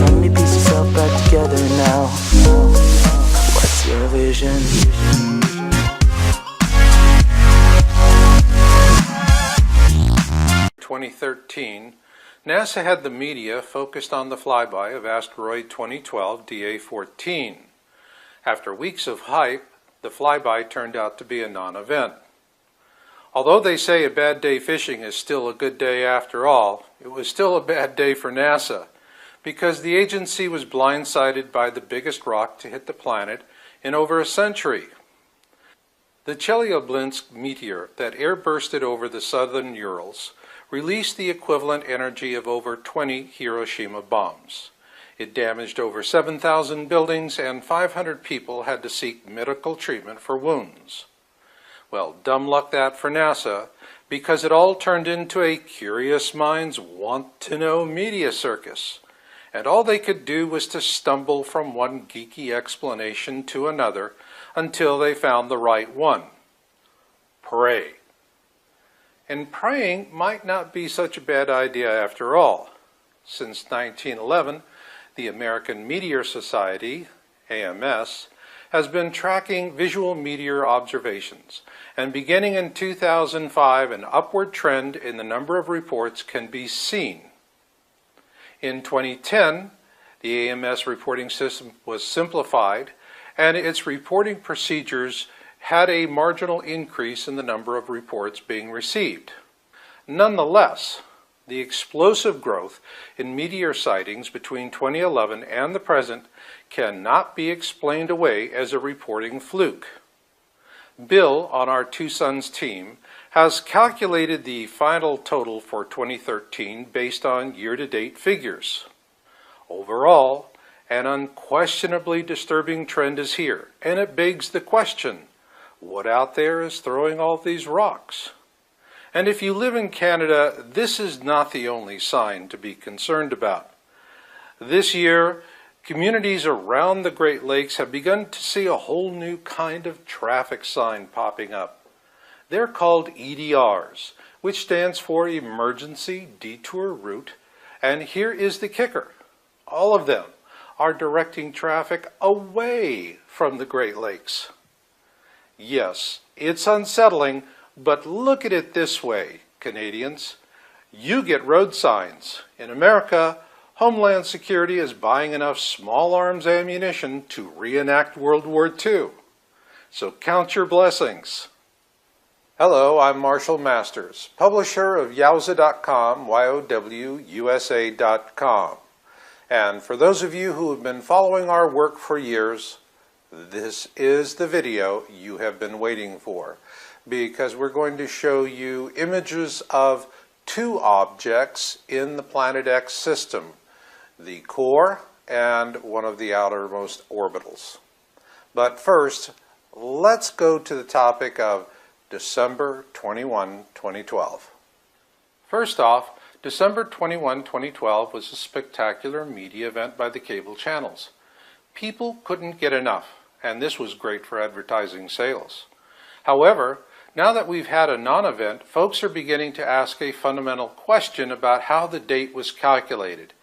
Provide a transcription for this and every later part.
Tell me piece yourself back together now. What's your vision? 2013, NASA had the media focused on the flyby of asteroid 2012 DA-14. After weeks of hype, the flyby turned out to be a non-event. Although they say a bad day fishing is still a good day after all, it was still a bad day for NASA because the agency was blindsided by the biggest rock to hit the planet in over a century. The Chelyabinsk meteor that airbursted over the southern Urals released the equivalent energy of over 20 Hiroshima bombs. It damaged over 7,000 buildings and 500 people had to seek medical treatment for wounds. Well, dumb luck that for NASA, because it all turned into a curious minds want-to-know media circus. And all they could do was to stumble from one geeky explanation to another until they found the right one. Pray. And praying might not be such a bad idea after all. Since 1911, the American Meteor Society, AMS, has been tracking visual meteor observations, and beginning in 2005, an upward trend in the number of reports can be seen. In 2010, the AMS reporting system was simplified, and its reporting procedures had a marginal increase in the number of reports being received. Nonetheless, the explosive growth in meteor sightings between 2011 and the present cannot be explained away as a reporting fluke. Bill, on our Two Suns team, has calculated the final total for 2013 based on year-to-date figures. Overall, an unquestionably disturbing trend is here, and it begs the question, what out there is throwing all these rocks? And if you live in Canada, this is not the only sign to be concerned about. This year, communities around the Great Lakes have begun to see a whole new kind of traffic sign popping up. They're called EDRs, which stands for Emergency Detour Route, and here is the kicker. All of them are directing traffic away from the Great Lakes. Yes, it's unsettling, but look at it this way, Canadians. You get road signs. In America, Homeland Security is buying enough small arms ammunition to reenact World War II. So count your blessings. Hello, I'm Marshall Masters, publisher of Yowza.com, YOWUSA.com. And for those of you who have been following our work for years, this is the video you have been waiting for, because we're going to show you images of two objects in the Planet X system, the core and one of the outermost orbitals. But first, let's go to the topic of December 21, 2012. First off, December 21, 2012 was a spectacular media event by the cable channels. People couldn't get enough, and this was great for advertising sales. However, now that we've had a non-event, folks are beginning to ask a fundamental question about how the date was calculated,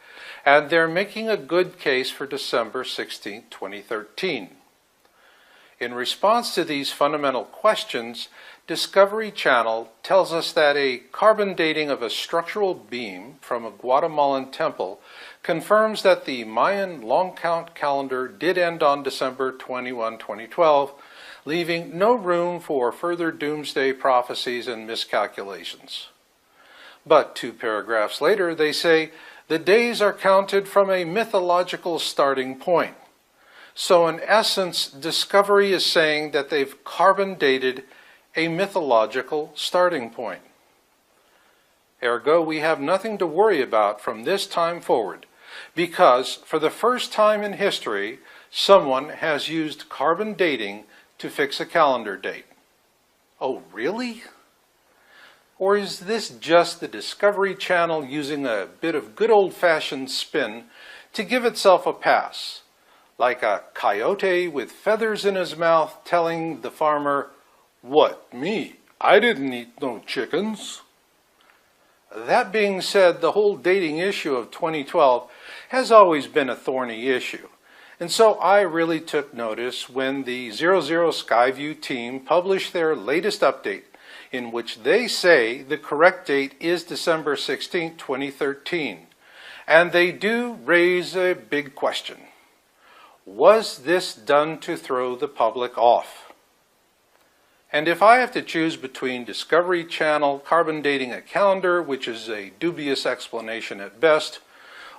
and they're making a good case for December 16, 2013. In response to these fundamental questions, Discovery Channel tells us that a carbon dating of a structural beam from a Guatemalan temple confirms that the Mayan long count calendar did end on December 21, 2012, leaving no room for further doomsday prophecies and miscalculations. But 2 paragraphs later, they say the days are counted from a mythological starting point. So in essence, Discovery is saying that they've carbon dated a mythological starting point. Ergo, we have nothing to worry about from this time forward, because for the first time in history, someone has used carbon dating to fix a calendar date. Oh, really? Or is this just the Discovery Channel using a bit of good old-fashioned spin to give itself a pass, like a coyote with feathers in his mouth telling the farmer, "What, me? I didn't eat no chickens." That being said, the whole dating issue of 2012 has always been a thorny issue. And so I really took notice when the 00 Skyview team published their latest update, in which they say the correct date is December 16, 2013. And they do raise a big question. Was this done to throw the public off? And if I have to choose between Discovery Channel carbon dating a calendar, which is a dubious explanation at best,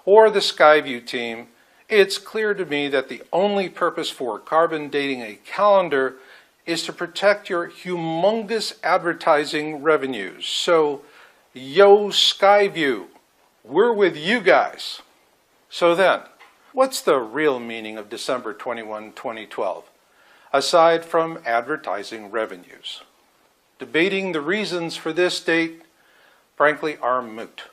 or the Skyview team, it's clear to me that the only purpose for carbon dating a calendar is to protect your humongous advertising revenues. So, yo Skyview, we're with you guys. So then, what's the real meaning of December 21, 2012, aside from advertising revenues? Debating the reasons for this date, frankly, are moot.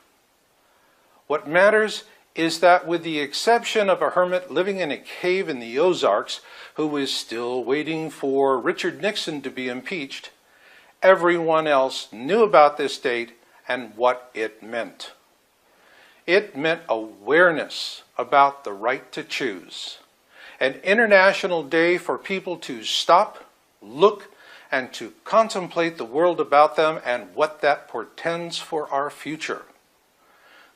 What matters is that with the exception of a hermit living in a cave in the Ozarks who is still waiting for Richard Nixon to be impeached, everyone else knew about this date and what it meant. It meant awareness about the right to choose, an international day for people to stop, look, and to contemplate the world about them and what that portends for our future.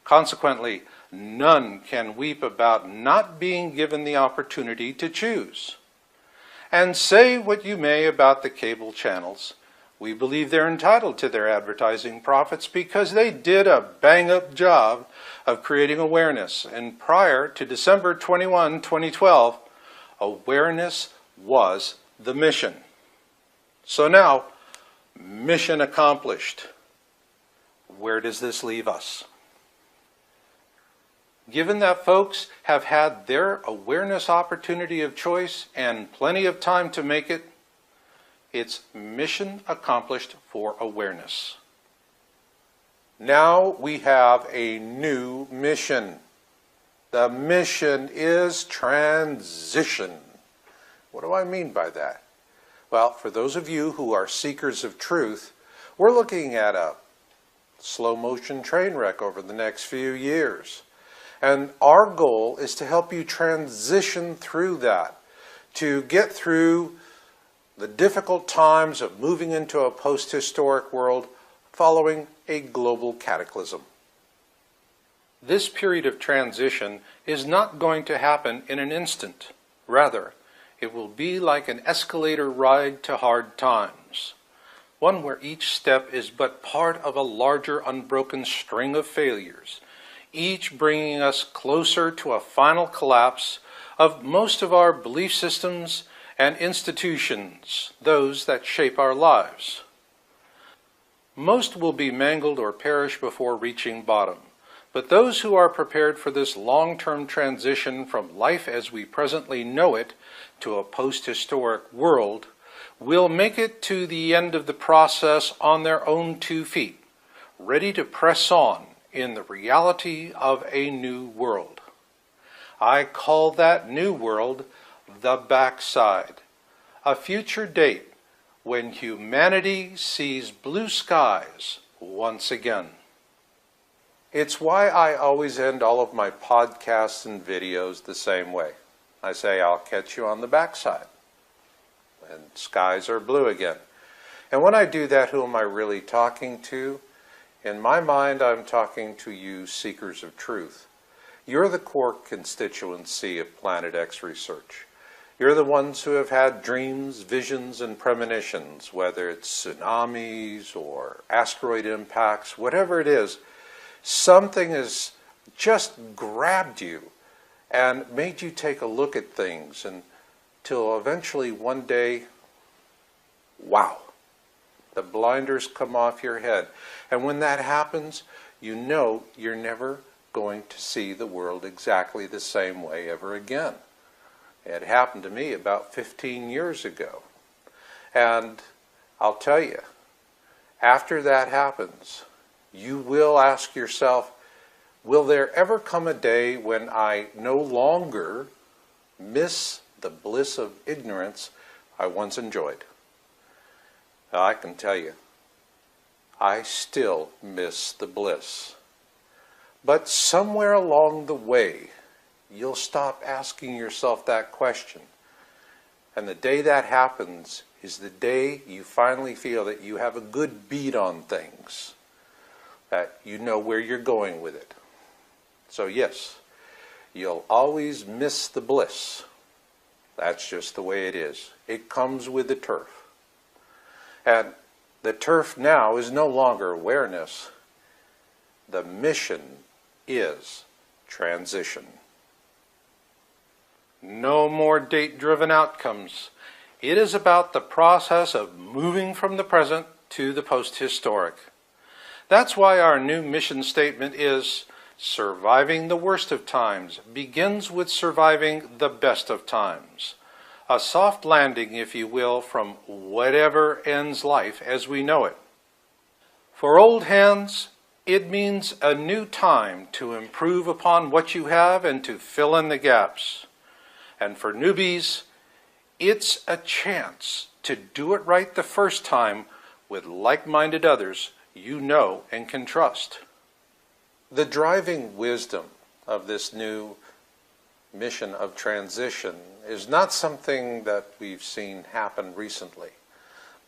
Consequently, none can weep about not being given the opportunity to choose. And say what you may about the cable channels, we believe they're entitled to their advertising profits because they did a bang-up job of creating awareness. And prior to December 21, 2012, awareness was the mission. So now, mission accomplished. Where does this leave us? Given that folks have had their awareness opportunity of choice and plenty of time to make it, it's mission accomplished for awareness. Now we have a new mission. The mission is transition. What do I mean by that? Well, for those of you who are seekers of truth, we're looking at a slow motion train wreck over the next few years. And our goal is to help you transition through that, to get through the difficult times of moving into a post-historic world following a global cataclysm. This period of transition is not going to happen in an instant. Rather, it will be like an escalator ride to hard times, one where each step is but part of a larger unbroken string of failures, each bringing us closer to a final collapse of most of our belief systems and institutions, those that shape our lives. Most will be mangled or perish before reaching bottom, but those who are prepared for this long-term transition from life as we presently know it to a post-historic world will make it to the end of the process on their own 2 feet, ready to press on in the reality of a new world. I call that new world the backside, a future date when humanity sees blue skies once again. It's why I always end all of my podcasts and videos the same way. I say, I'll catch you on the backside, and skies are blue again. And when I do that, who am I really talking to? In my mind, I'm talking to you seekers of truth. You're the core constituency of Planet X research. You're the ones who have had dreams, visions, and premonitions, whether it's tsunamis or asteroid impacts, whatever it is, something has just grabbed you and made you take a look at things until eventually one day, wow, the blinders come off your head. And when that happens, you know you're never going to see the world exactly the same way ever again. It happened to me about 15 years ago. And I'll tell you, after that happens, you will ask yourself, will there ever come a day when I no longer miss the bliss of ignorance I once enjoyed? I can tell you, I still miss the bliss. But somewhere along the way, you'll stop asking yourself that question. And the day that happens is the day you finally feel that you have a good beat on things, that you know where you're going with it. So yes, you'll always miss the bliss. That's just the way it is. It comes with the turf. And the turf now is no longer awareness. The mission is transition. No more date-driven outcomes. It is about the process of moving from the present to the post-historic. That's why our new mission statement is, surviving the worst of times begins with surviving the best of times. A soft landing, if you will, from whatever ends life as we know it. For old hands, it means a new time to improve upon what you have and to fill in the gaps. And for newbies, it's a chance to do it right the first time with like-minded others you know and can trust. The driving wisdom of this new mission of transition is not something that we've seen happen recently,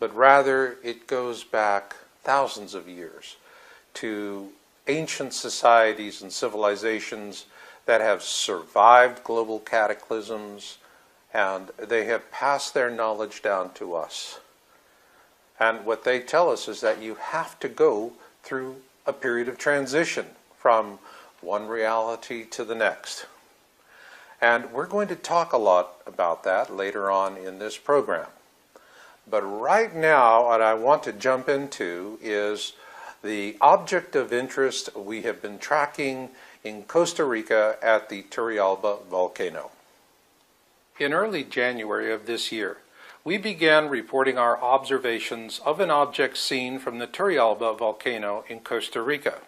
but rather it goes back thousands of years to ancient societies and civilizations that have survived global cataclysms, and they have passed their knowledge down to us. And what they tell us is that you have to go through a period of transition from one reality to the next. And we're going to talk a lot about that later on in this program. But right now, what I want to jump into is the object of interest we have been tracking in Costa Rica at the Turrialba volcano. In early January of this year, we began reporting our observations of an object seen from the Turrialba volcano in Costa Rica.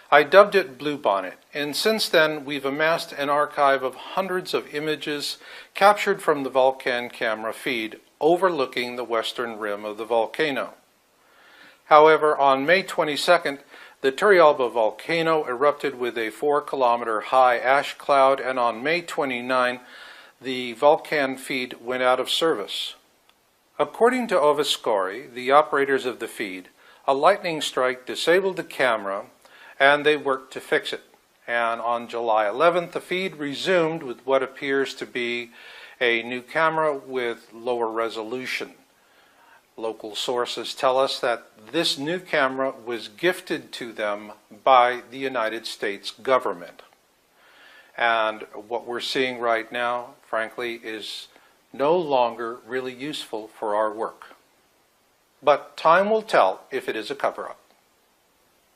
I dubbed it Bluebonnet, and since then we've amassed an archive of hundreds of images captured from the Vulcan camera feed overlooking the western rim of the volcano. However, on May 22nd, the Turrialba volcano erupted with a 4-kilometer high ash cloud, and on May 29, the Vulcan feed went out of service. According to Ovascori, the operators of the feed, a lightning strike disabled the camera and they worked to fix it. And on July 11th, the feed resumed with what appears to be a new camera with lower resolution. Local sources tell us that this new camera was gifted to them by the United States government. And what we're seeing right now, frankly, is no longer really useful for our work. But time will tell if it is a cover-up.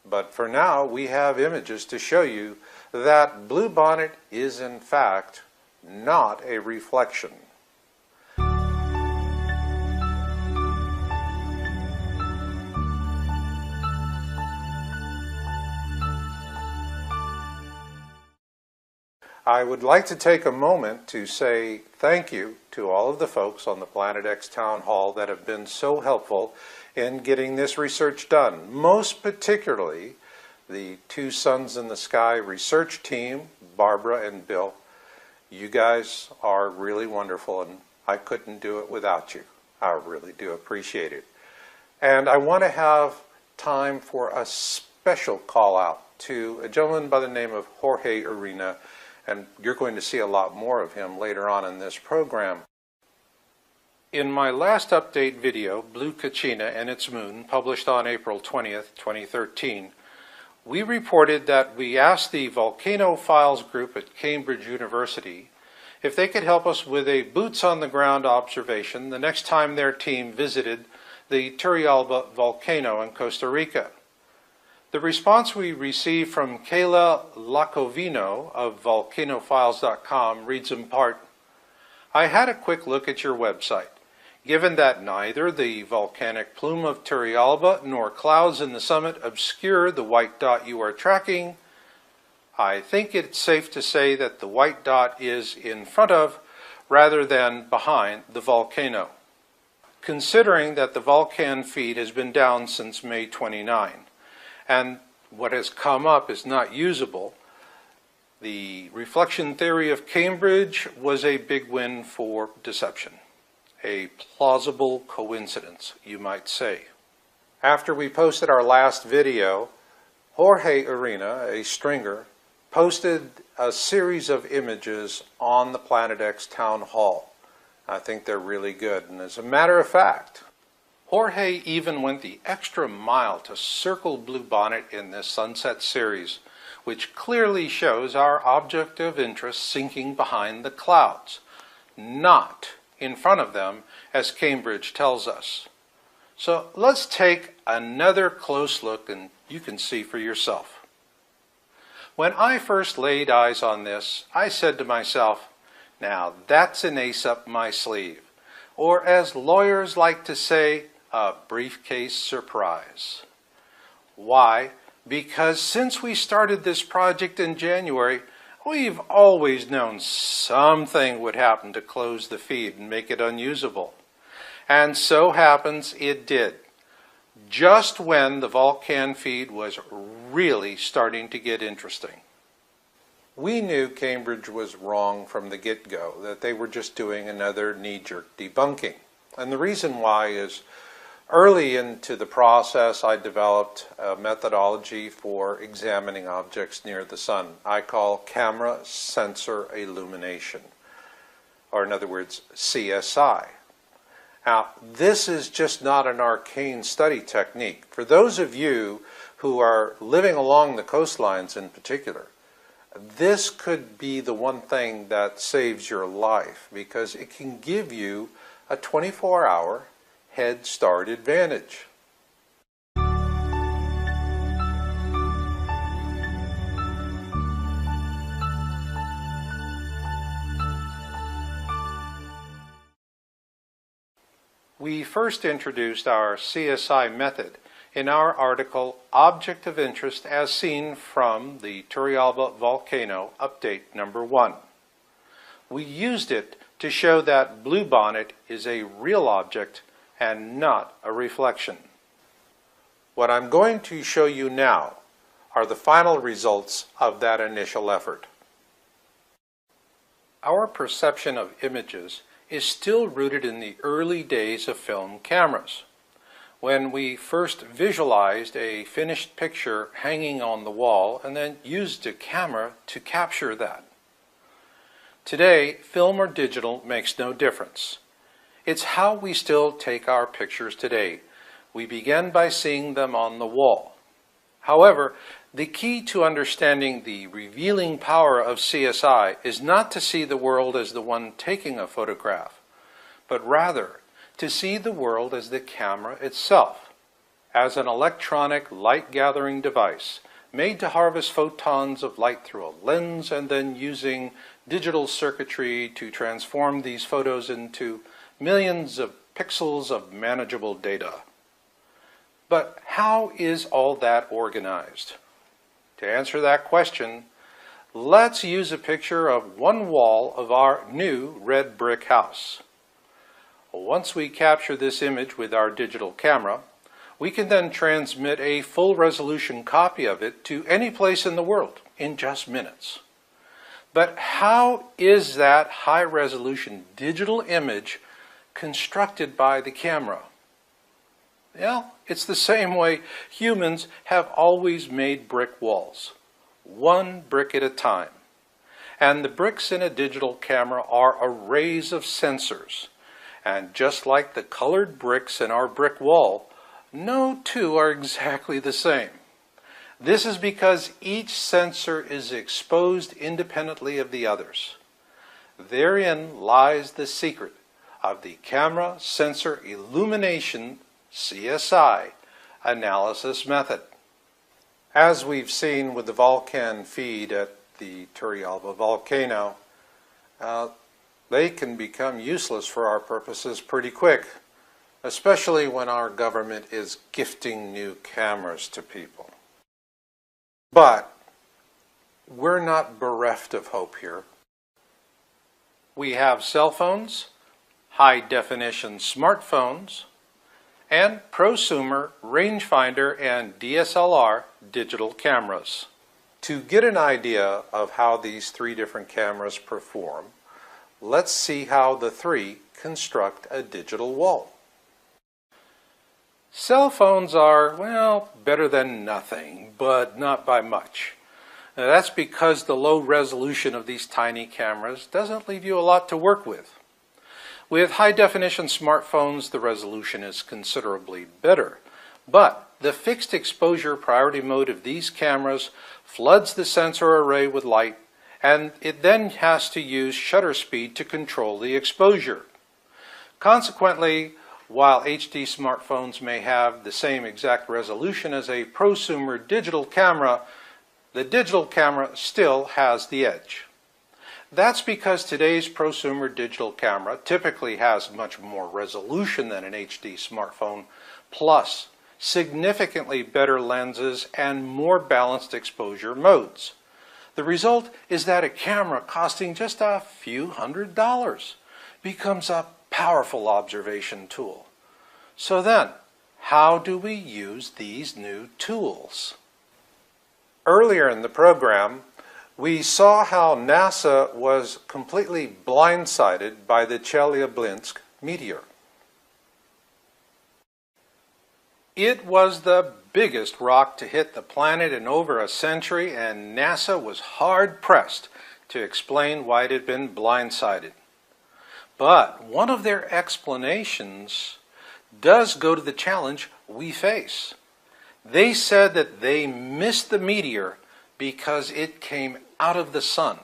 But for now, we have images to show you that Bluebonnet is in fact not a reflection. I would like to take a moment to say thank you to all of the folks on the Planet X Town Hall that have been so helpful in getting this research done. Most particularly, the Two Suns in the Sky research team, Barbara and Bill. You guys are really wonderful, and I couldn't do it without you. I really do appreciate it. And I want to have time for a special call out to a gentleman by the name of Jorge Arena, and you're going to see a lot more of him later on in this program. In my last update video, Blue Kachina and its moon, published on April 20th, 2013, we reported that we asked the Volcano Files group at Cambridge University if they could help us with a boots-on-the-ground observation the next time their team visited the Turrialba volcano in Costa Rica. The response we received from Kayla Lacovino of volcanofiles.com reads in part, "I had a quick look at your website. Given that neither the volcanic plume of Turrialba nor clouds in the summit obscure the white dot you are tracking, I think it's safe to say that the white dot is in front of rather than behind the volcano. Considering that the Vulcan feed has been down since May 29, and what has come up is not usable, The reflection theory of Cambridge was a big win for deception. A plausible coincidence, you might say. After we posted our last video, Jorge Arena, a stringer, posted a series of images on the Planet X Town Hall. I think they're really good, and as a matter of fact, Jorge even went the extra mile to circle Bluebonnet in this Sunset series, which clearly shows our object of interest sinking behind the clouds, not in front of them, as Cambridge tells us. So let's take another close look and you can see for yourself. When I first laid eyes on this, I said to myself, now that's an ace up my sleeve, or as lawyers like to say, a briefcase surprise. Why? Because since we started this project in January, we've always known something would happen to close the feed and make it unusable. And so happens it did, just when the Vulcan feed was really starting to get interesting. We knew Cambridge was wrong from the get-go, that they were just doing another knee-jerk debunking. And the reason why is, early into the process, I developed a methodology for examining objects near the sun. I call camera sensor illumination, or in other words, CSI. Now, this is just not an arcane study technique. For those of you who are living along the coastlines in particular, this could be the one thing that saves your life, because it can give you a 24-hour head start advantage. We first introduced our CSI method in our article, Object of Interest as Seen from the Turrialba Volcano, Update Number 1. We used it to show that Bluebonnet is a real object and not a reflection. What I'm going to show you now are the final results of that initial effort. Our perception of images is still rooted in the early days of film cameras, when we first visualized a finished picture hanging on the wall and then used a camera to capture that. Today, film or digital makes no difference. It's how we still take our pictures today. We begin by seeing them on the wall. However, the key to understanding the revealing power of CSI is not to see the world as the one taking a photograph, but rather to see the world as the camera itself, as an electronic light-gathering device made to harvest photons of light through a lens and then using digital circuitry to transform these photos into millions of pixels of manageable data. But how is all that organized? To answer that question, let's use a picture of one wall of our new red brick house. Once we capture this image with our digital camera, we can then transmit a full resolution copy of it to any place in the world in just minutes. But how is that high resolution digital image constructed by the camera? Well, it's the same way humans have always made brick walls, one brick at a time. And the bricks in a digital camera are arrays of sensors. And just like the colored bricks in our brick wall, no two are exactly the same. This is because each sensor is exposed independently of the others. Therein lies the secret of the camera sensor illumination CSI analysis method. As we've seen with the Vulcan feed at the Turrialba volcano, they can become useless for our purposes pretty quick, especially when our government is gifting new cameras to people. But we're not bereft of hope here. We have cell phones, high-definition smartphones, and prosumer, rangefinder, and DSLR digital cameras. To get an idea of how these three different cameras perform, let's see how the three construct a digital wall. Cell phones are, well, better than nothing, but not by much. Now, that's because the low resolution of these tiny cameras doesn't leave you a lot to work with. With high-definition smartphones, the resolution is considerably better, but the fixed exposure priority mode of these cameras floods the sensor array with light, and it then has to use shutter speed to control the exposure. Consequently, while HD smartphones may have the same exact resolution as a prosumer digital camera, the digital camera still has the edge. That's because today's prosumer digital camera typically has much more resolution than an HD smartphone, plus significantly better lenses and more balanced exposure modes. The result is that a camera costing just a few $100s becomes a powerful observation tool. So then, how do we use these new tools? Earlier in the program, we saw how NASA was completely blindsided by the Chelyabinsk meteor. It was the biggest rock to hit the planet in over a century, and NASA was hard-pressed to explain why it had been blindsided. But one of their explanations does go to the challenge we face. They said that they missed the meteor because it came out of the sun.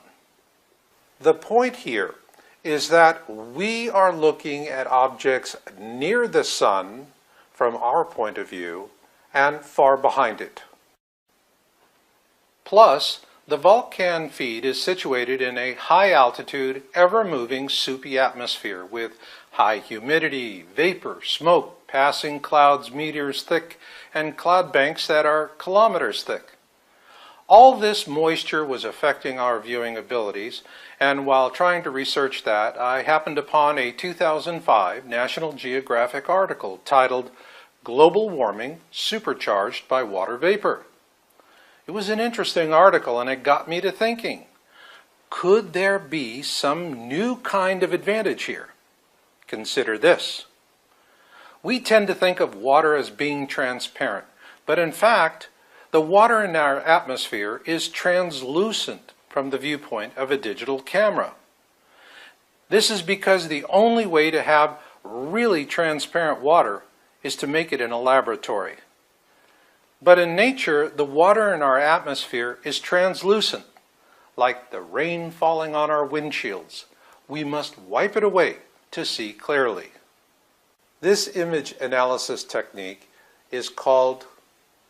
The point here is that we are looking at objects near the sun from our point of view and far behind it. Plus, the Vulcan feed is situated in a high-altitude, ever-moving, soupy atmosphere with high humidity, vapor, smoke, passing clouds meters thick, and cloud banks that are kilometers thick. All this moisture was affecting our viewing abilities, and while trying to research that, I happened upon a 2005 National Geographic article titled "Global Warming Supercharged by Water Vapor." It was an interesting article, and it got me to thinking, could there be some new kind of advantage here? Consider this. We tend to think of water as being transparent, but in fact, the water in our atmosphere is translucent from the viewpoint of a digital camera. This is because the only way to have really transparent water is to make it in a laboratory. But in nature, the water in our atmosphere is translucent, like the rain falling on our windshields. We must wipe it away to see clearly. This image analysis technique is called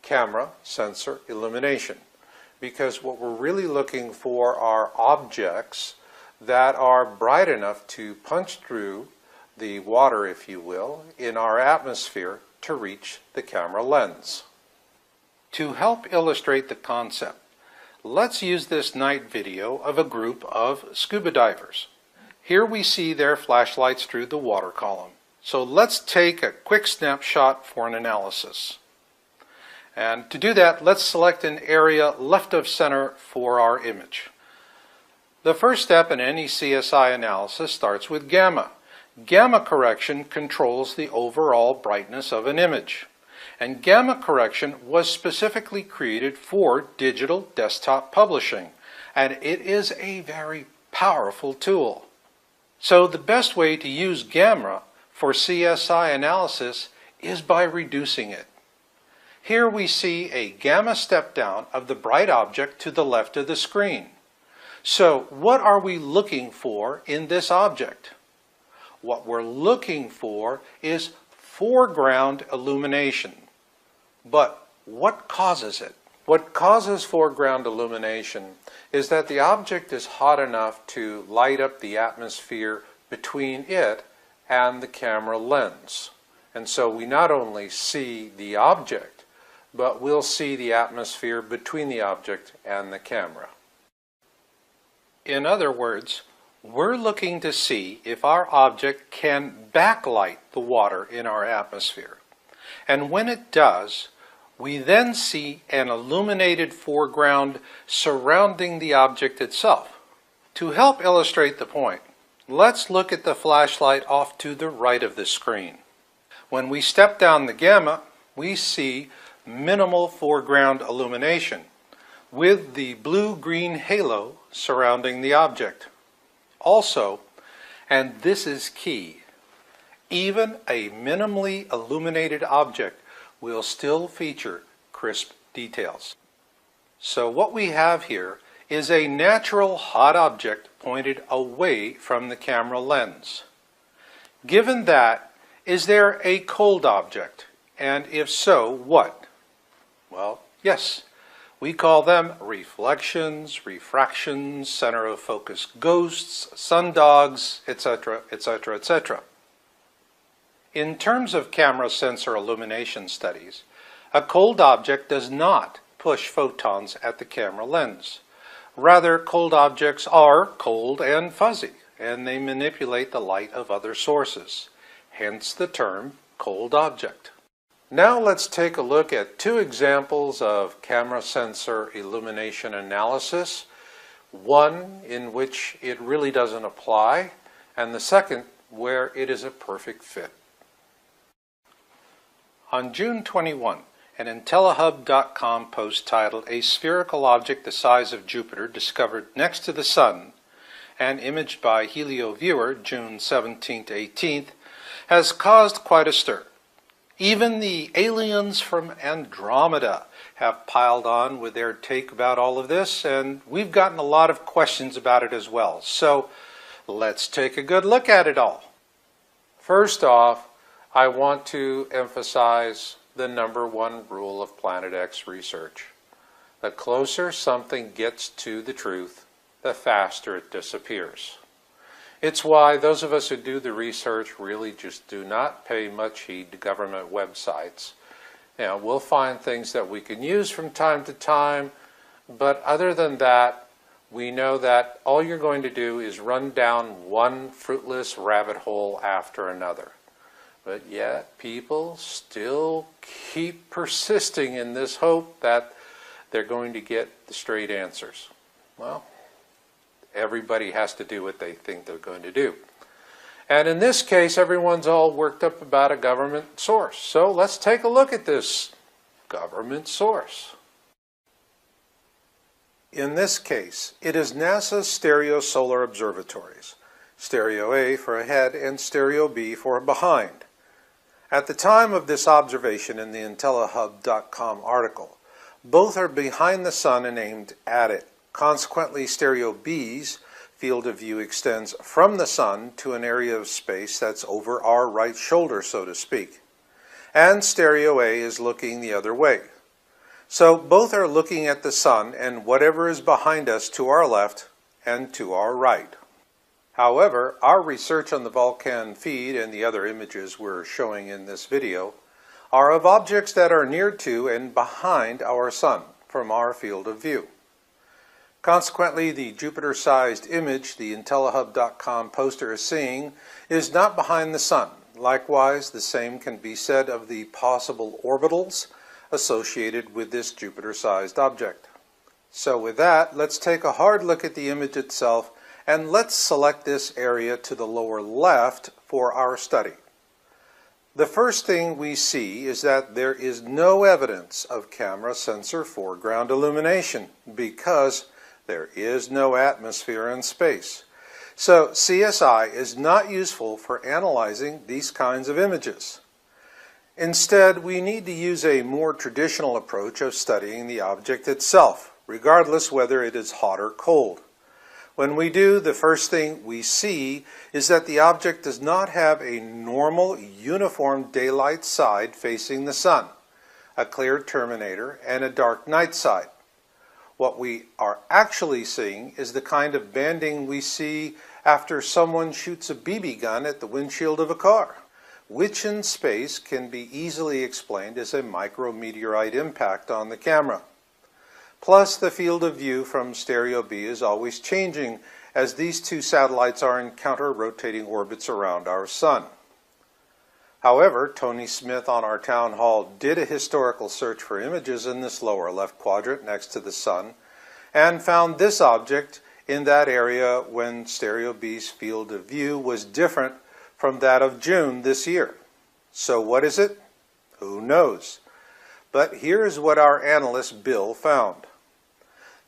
camera sensor illumination, because what we're really looking for are objects that are bright enough to punch through the water, if you will, in our atmosphere to reach the camera lens. To help illustrate the concept, let's use this night video of a group of scuba divers. Here we see their flashlights through the water column. So let's take a quick snapshot for an analysis. And to do that, let's select an area left of center for our image. The first step in any CSI analysis starts with gamma. Gamma correction controls the overall brightness of an image. And gamma correction was specifically created for digital desktop publishing, and it is a very powerful tool. So the best way to use gamma for CSI analysis is by reducing it. Here we see a gamma step down of the bright object to the left of the screen. So what are we looking for in this object? What we're looking for is foreground illumination. But what causes it? What causes foreground illumination is that the object is hot enough to light up the atmosphere between it and the camera lens. And so we not only see the object, but we'll see the atmosphere between the object and the camera. In other words, we're looking to see if our object can backlight the water in our atmosphere. And when it does, We then see an illuminated foreground surrounding the object itself. To help illustrate the point, let's look at the flashlight off to the right of the screen. When we step down the gamma, we see minimal foreground illumination with the blue-green halo surrounding the object. Also, and this is key, even a minimally illuminated object will still feature crisp details. So what we have here is a natural hot object pointed away from the camera lens. Given that, is there a cold object? And if so, what? Well, yes. We call them reflections, refractions, center of focus ghosts, sundogs, etc., etc., etc. In terms of camera sensor illumination studies, a cold object does not push photons at the camera lens. Rather, cold objects are cold and fuzzy, and they manipulate the light of other sources, hence the term cold object. Now let's take a look at two examples of camera sensor illumination analysis, one in which it really doesn't apply, and the second where it is a perfect fit. On June 21, an IntelliHub.com post titled "A Spherical Object the Size of Jupiter Discovered Next to the Sun" and imaged by HelioViewer June 17-18th has caused quite a stir. Even the aliens from Andromeda have piled on with their take about all of this, and we've gotten a lot of questions about it as well. So let's take a good look at it all. First off, I want to emphasize the number one rule of Planet X research. The closer something gets to the truth, the faster it disappears. It's why those of us who do the research really just do not pay much heed to government websites. Now, we'll find things that we can use from time to time, but other than that, we know that all you're going to do is run down one fruitless rabbit hole after another. But yet, people still keep persisting in this hope that they're going to get the straight answers. Well, everybody has to do what they think they're going to do. And in this case, everyone's all worked up about a government source. So let's take a look at this government source. In this case, it is NASA's stereo solar observatories, stereo A for ahead and stereo B for behind. At the time of this observation in the IntelliHub.com article, both are behind the sun and aimed at it. Consequently, stereo B's field of view extends from the sun to an area of space that's over our right shoulder, so to speak. And stereo A is looking the other way. So both are looking at the sun and whatever is behind us to our left and to our right. However, our research on the Vulcan feed and the other images we're showing in this video are of objects that are near to and behind our sun from our field of view. Consequently, the Jupiter-sized image the IntelliHub.com poster is seeing is not behind the sun. Likewise, the same can be said of the possible orbitals associated with this Jupiter-sized object. So with that, let's take a hard look at the image itself, and let's select this area to the lower left for our study. The first thing we see is that there is no evidence of camera sensor foreground illumination because there is no atmosphere in space. So CSI is not useful for analyzing these kinds of images. Instead, we need to use a more traditional approach of studying the object itself, regardless whether it is hot or cold. When we do, the first thing we see is that the object does not have a normal, uniform daylight side facing the sun, a clear terminator, and a dark night side. What we are actually seeing is the kind of banding we see after someone shoots a BB gun at the windshield of a car, which in space can be easily explained as a micrometeorite impact on the camera. Plus, the field of view from stereo B is always changing as these two satellites are in counter-rotating orbits around our sun. However, Tony Smith on our town hall did a historical search for images in this lower left quadrant next to the sun and found this object in that area when Stereo B's field of view was different from that of June this year. So what is it? Who knows? But here is what our analyst Bill found.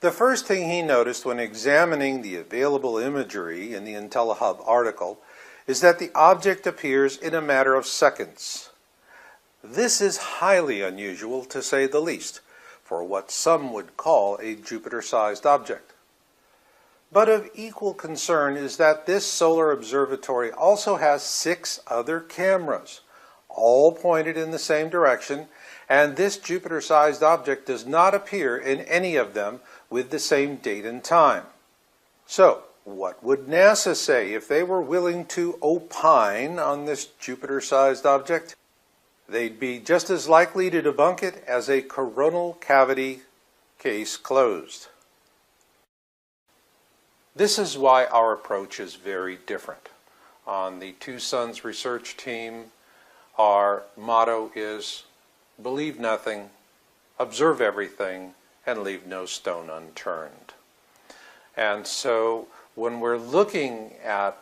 The first thing he noticed when examining the available imagery in the IntelliHub article is that the object appears in a matter of seconds. This is highly unusual, to say the least, for what some would call a Jupiter-sized object. But of equal concern is that this solar observatory also has 6 other cameras, all pointed in the same direction, and this Jupiter-sized object does not appear in any of them with the same date and time. So, what would NASA say if they were willing to opine on this Jupiter-sized object? They'd be just as likely to debunk it as a coronal cavity case closed. This is why our approach is very different. On the Two Suns research team, our motto is believe nothing, observe everything, and leave no stone unturned. And so when we're looking at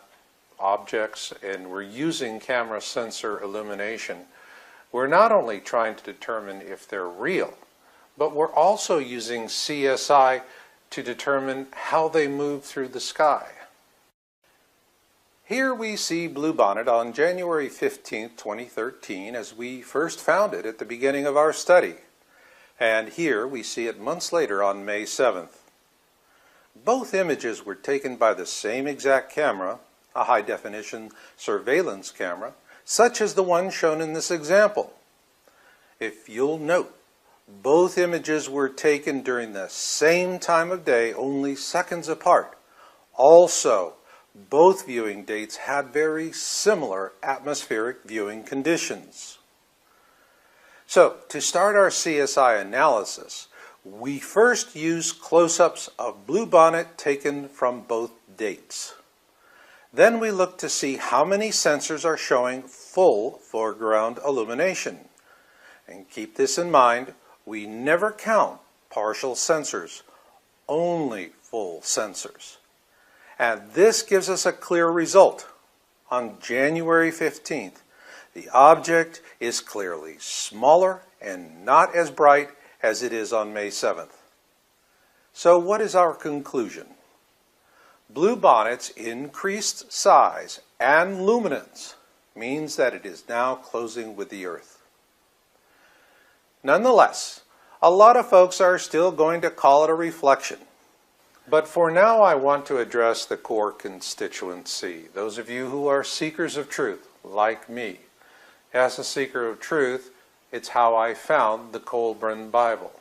objects and we're using camera sensor illumination, we're not only trying to determine if they're real, but we're also using CSI to determine how they move through the sky. Here we see Bluebonnet on January 15, 2013, as we first found it at the beginning of our study. And here we see it months later on May 7th. Both images were taken by the same exact camera, a high-definition surveillance camera, such as the one shown in this example. If you'll note, both images were taken during the same time of day, only seconds apart. Also, both viewing dates had very similar atmospheric viewing conditions. So, to start our CSI analysis, we first use close-ups of Bluebonnet taken from both dates. Then we look to see how many sensors are showing full foreground illumination. And keep this in mind, we never count partial sensors, only full sensors. And this gives us a clear result. On January 15th, the object is clearly smaller and not as bright as it is on May 7th. So what is our conclusion? Bluebonnet's increased size and luminance means that it is now closing with the Earth. Nonetheless, a lot of folks are still going to call it a reflection. But for now, I want to address the core constituency, those of you who are seekers of truth, like me. As a seeker of truth, it's how I found the Kolbrin Bible.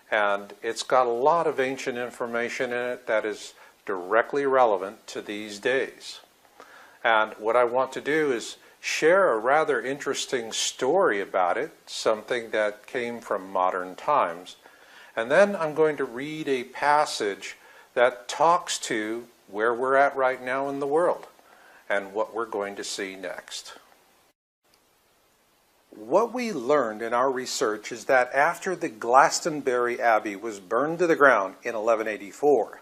And it's got a lot of ancient information in it that is directly relevant to these days. And what I want to do is share a rather interesting story about it, something that came from modern times. And then I'm going to read a passage that talks to where we're at right now in the world and what we're going to see next. What we learned in our research is that after the Glastonbury Abbey was burned to the ground in 1184,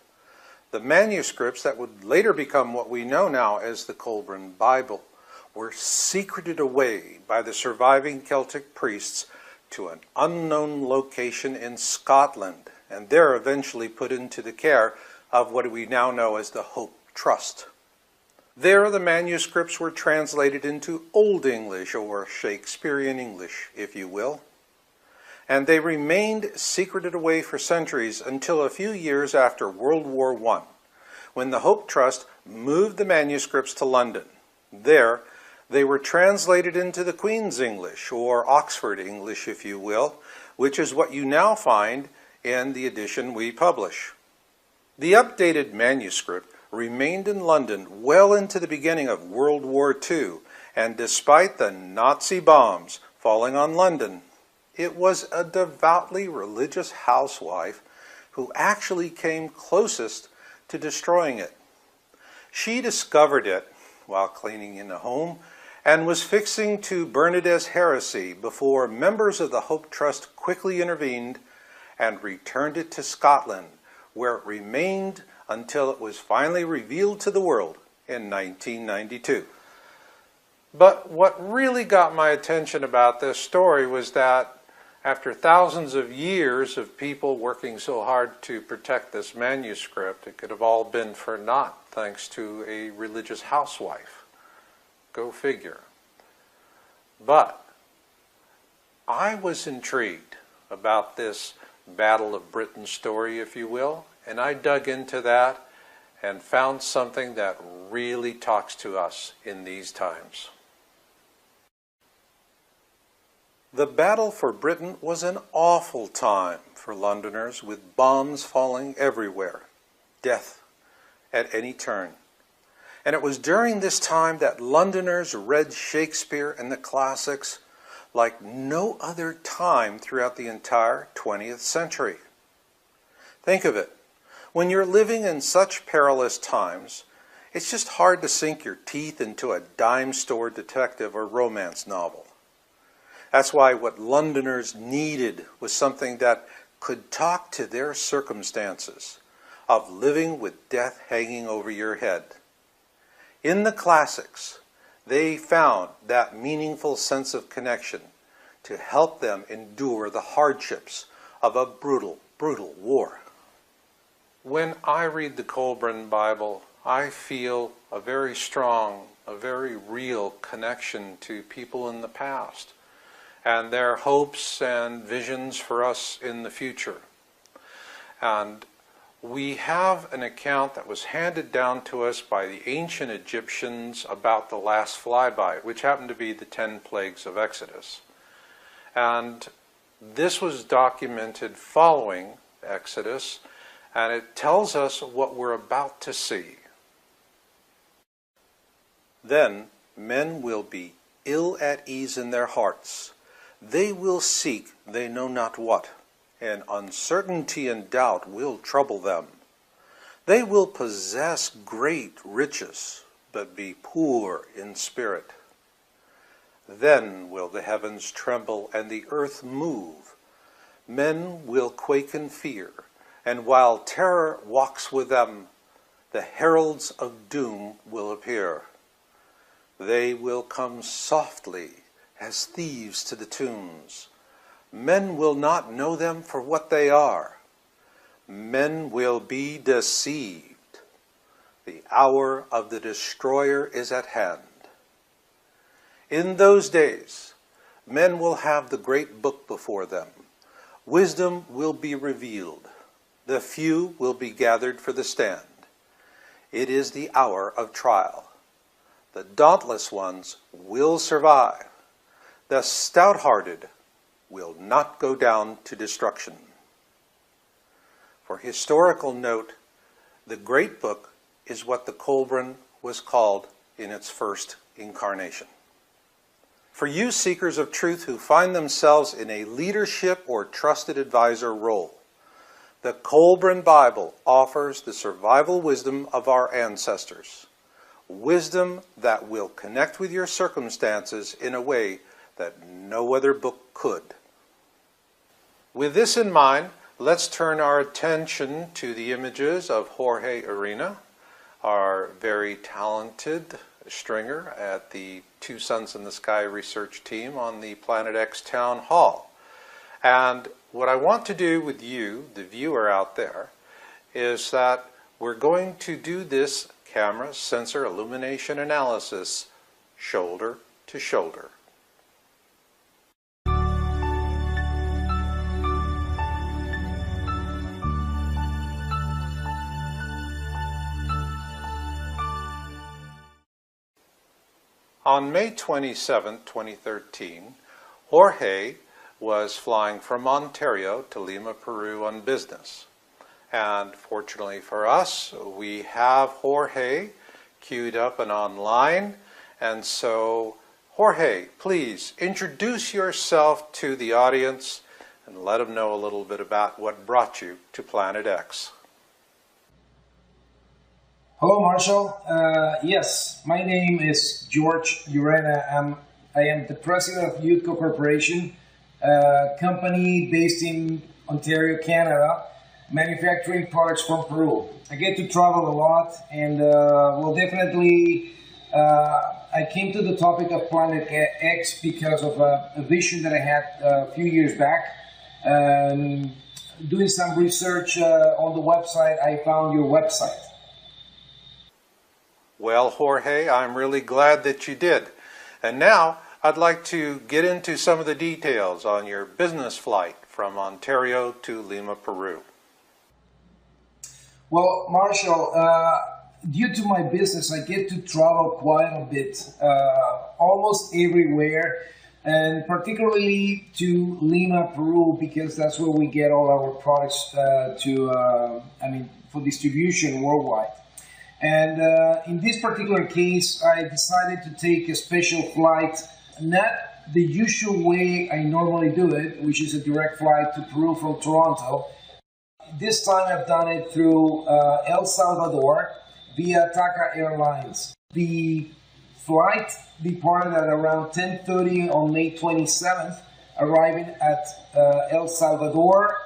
the manuscripts that would later become what we know now as the Kolbrin Bible were secreted away by the surviving Celtic priests to an unknown location in Scotland, and there eventually put into the care of what we now know as the Hope Trust. There the manuscripts were translated into Old English, or Shakespearean English, if you will, and they remained secreted away for centuries until a few years after World War I, when the Hope Trust moved the manuscripts to London. There, they were translated into the Queen's English, or Oxford English, if you will, which is what you now find in the edition we publish. The updated manuscript remained in London well into the beginning of World War II, and despite the Nazi bombs falling on London, it was a devoutly religious housewife who actually came closest to destroying it. She discovered it while cleaning in a home and was fixing to burn it as heresy before members of the Hope Trust quickly intervened and returned it to Scotland, where it remained until it was finally revealed to the world in 1992. But what really got my attention about this story was that after thousands of years of people working so hard to protect this manuscript, it could have all been for naught thanks to a religious housewife. Go figure. But I was intrigued about this Battle of Britain story, if you will, and I dug into that and found something that really talks to us in these times. The battle for Britain was an awful time for Londoners, with bombs falling everywhere, death at any turn. And it was during this time that Londoners read Shakespeare and the classics like no other time throughout the entire 20th century. Think of it. When you're living in such perilous times, it's just hard to sink your teeth into a dime store detective or romance novel. That's why what Londoners needed was something that could talk to their circumstances of living with death hanging over your head. In the classics, they found that meaningful sense of connection to help them endure the hardships of a brutal, brutal war. When I read the Colburn Bible, I feel a very strong, a very real connection to people in the past and their hopes and visions for us in the future. And we have an account that was handed down to us by the ancient Egyptians about the last flyby, which happened to be the 10 plagues of Exodus. And this was documented following Exodus, and it tells us what we're about to see. Then men will be ill at ease in their hearts. They will seek they know not what, and uncertainty and doubt will trouble them. They will possess great riches, but be poor in spirit. Then will the heavens tremble and the earth move. Men will quake in fear, and while terror walks with them, the heralds of doom will appear. They will come softly as thieves to the tombs. Men will not know them for what they are. Men will be deceived. The hour of the destroyer is at hand. In those days, men will have the great book before them. Wisdom will be revealed. The few will be gathered for the stand. It is the hour of trial. The dauntless ones will survive. The stout-hearted will not go down to destruction. For historical note, the great book is what the Colburn was called in its first incarnation. For you seekers of truth who find themselves in a leadership or trusted advisor role, the Colburn Bible offers the survival wisdom of our ancestors, wisdom that will connect with your circumstances in a way that no other book could. With this in mind, let's turn our attention to the images of Jorge Arena, our very talented stringer at the Two Suns in the Sky research team on the Planet X Town Hall. And what I want to do with you, the viewer out there, is that we're going to do this camera sensor illumination analysis shoulder to shoulder. On May 27, 2013, Jorge was flying from Ontario to Lima, Peru on business. And fortunately for us, we have Jorge queued up and online. And so, Jorge, please introduce yourself to the audience and let them know a little bit about what brought you to Planet X. Hello, Marshall. Yes, my name is George Urena. I am the president of Utco Corporation, a company based in Ontario, Canada, manufacturing products from Peru. I get to travel a lot, and definitely, I came to the topic of Planet X because of a vision that I had a few years back. Doing some research on the website, I found your website. Well, Jorge, I'm really glad that you did. And now I'd like to get into some of the details on your business flight from Ontario to Lima, Peru. Well, Marshall, due to my business, I get to travel quite a bit, almost everywhere, and particularly to Lima, Peru, because that's where we get all our products for distribution worldwide. And in this particular case, I decided to take a special flight, not the usual way I normally do it, which is a direct flight to Peru from Toronto. This time I've done it through El Salvador via TACA Airlines. The flight departed at around 10:30 on May 27th, arriving at El Salvador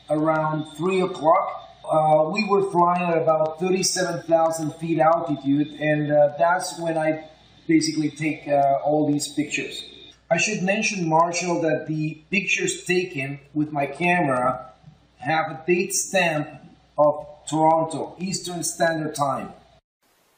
around 3 o'clock. We were flying at about 37,000 feet altitude, and that's when I basically take all these pictures. I should mention, Marshall, that the pictures taken with my camera have a date stamp of Toronto, Eastern Standard Time.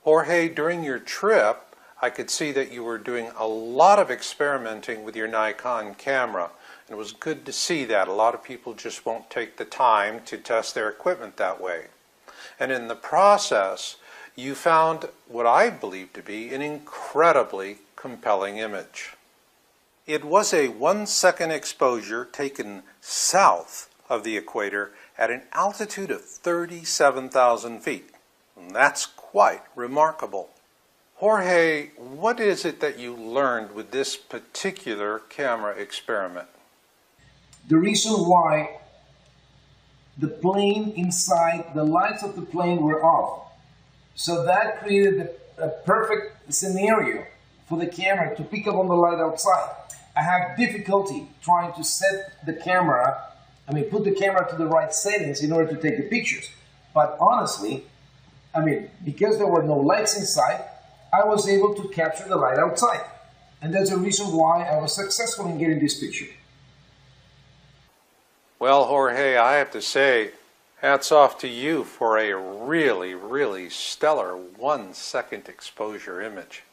Jorge, during your trip, I could see that you were doing a lot of experimenting with your Nikon camera. And it was good to see that. A lot of people just won't take the time to test their equipment that way. And in the process, you found what I believe to be an incredibly compelling image. It was a 1-second exposure taken south of the equator at an altitude of 37,000 feet. And that's quite remarkable. Jorge, what is it that you learned with this particular camera experiment? The reason why the plane inside, the lights of the plane were off. So that created a perfect scenario for the camera to pick up on the light outside. I have difficulty trying to set the camera, put the camera to the right settings in order to take the pictures. But honestly, because there were no lights inside, I was able to capture the light outside. And that's the reason why I was successful in getting this picture. Well, Jorge, I have to say, hats off to you for a really, really stellar 1-second exposure image.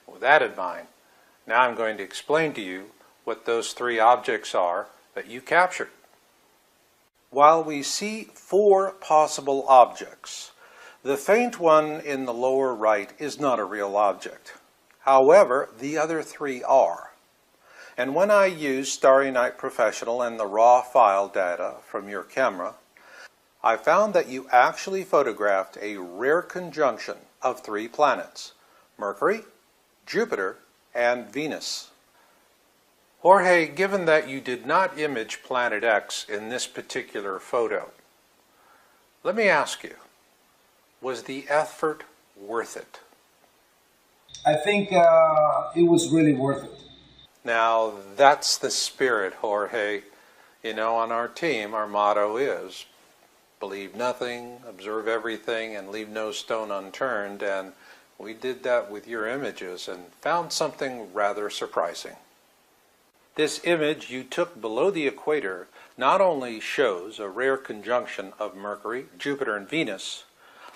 With that in mind, now I'm going to explain to you what those 3 objects are that you captured. While we see 4 possible objects, the faint one in the lower right is not a real object. However, the other 3 are. And when I used Starry Night Professional and the raw file data from your camera, I found that you actually photographed a rare conjunction of 3 planets: Mercury, Jupiter, and Venus. Jorge, given that you did not image Planet X in this particular photo, let me ask you, was the effort worth it? I think it was really worth it. Now, that's the spirit, Jorge. You know, on our team, our motto is, believe nothing, observe everything, and leave no stone unturned. And we did that with your images and found something rather surprising. This image you took below the equator not only shows a rare conjunction of Mercury, Jupiter, and Venus,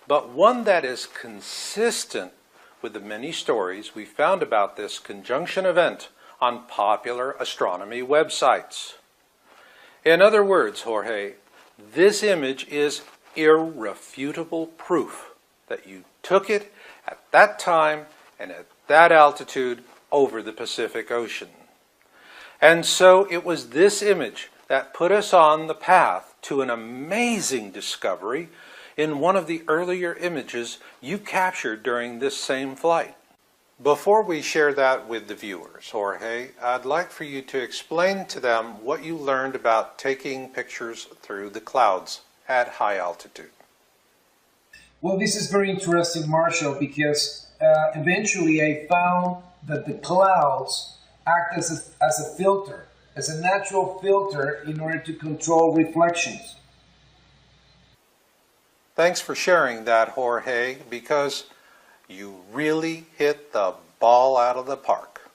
but one that is consistent with the many stories we found about this conjunction event on popular astronomy websites. In other words, Jorge, this image is irrefutable proof that you took it at that time and at that altitude over the Pacific Ocean. And so it was this image that put us on the path to an amazing discovery in one of the earlier images you captured during this same flight. Before we share that with the viewers, Jorge, I'd like for you to explain to them what you learned about taking pictures through the clouds at high altitude. Well, this is very interesting, Marshall, because eventually I found that the clouds act as a filter, as a natural filter in order to control reflections. Thanks for sharing that, Jorge, because you really hit the ball out of the park.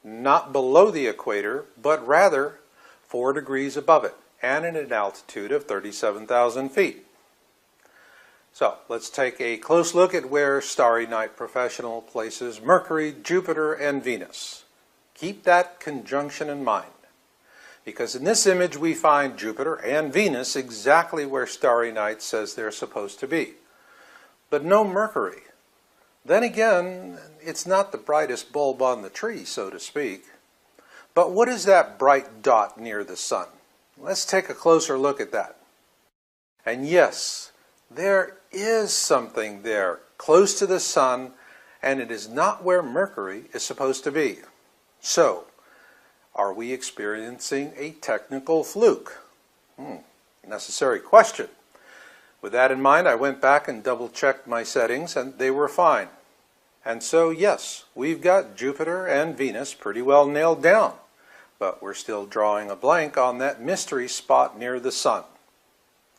Not below the equator, but rather 4 degrees above it, and at an altitude of 37,000 feet. So let's take a close look at where Starry Night Professional places Mercury, Jupiter, and Venus. Keep that conjunction in mind, because in this image we find Jupiter and Venus exactly where Starry Night says they're supposed to be, but no Mercury. Then again, it's not the brightest bulb on the tree, so to speak. But what is that bright dot near the sun? Let's take a closer look at that. And yes, there is something there close to the sun, and it is not where Mercury is supposed to be. So, are we experiencing a technical fluke? Necessary question. With that in mind, I went back and double-checked my settings, and they were fine. And so, yes, we've got Jupiter and Venus pretty well nailed down, but we're still drawing a blank on that mystery spot near the sun.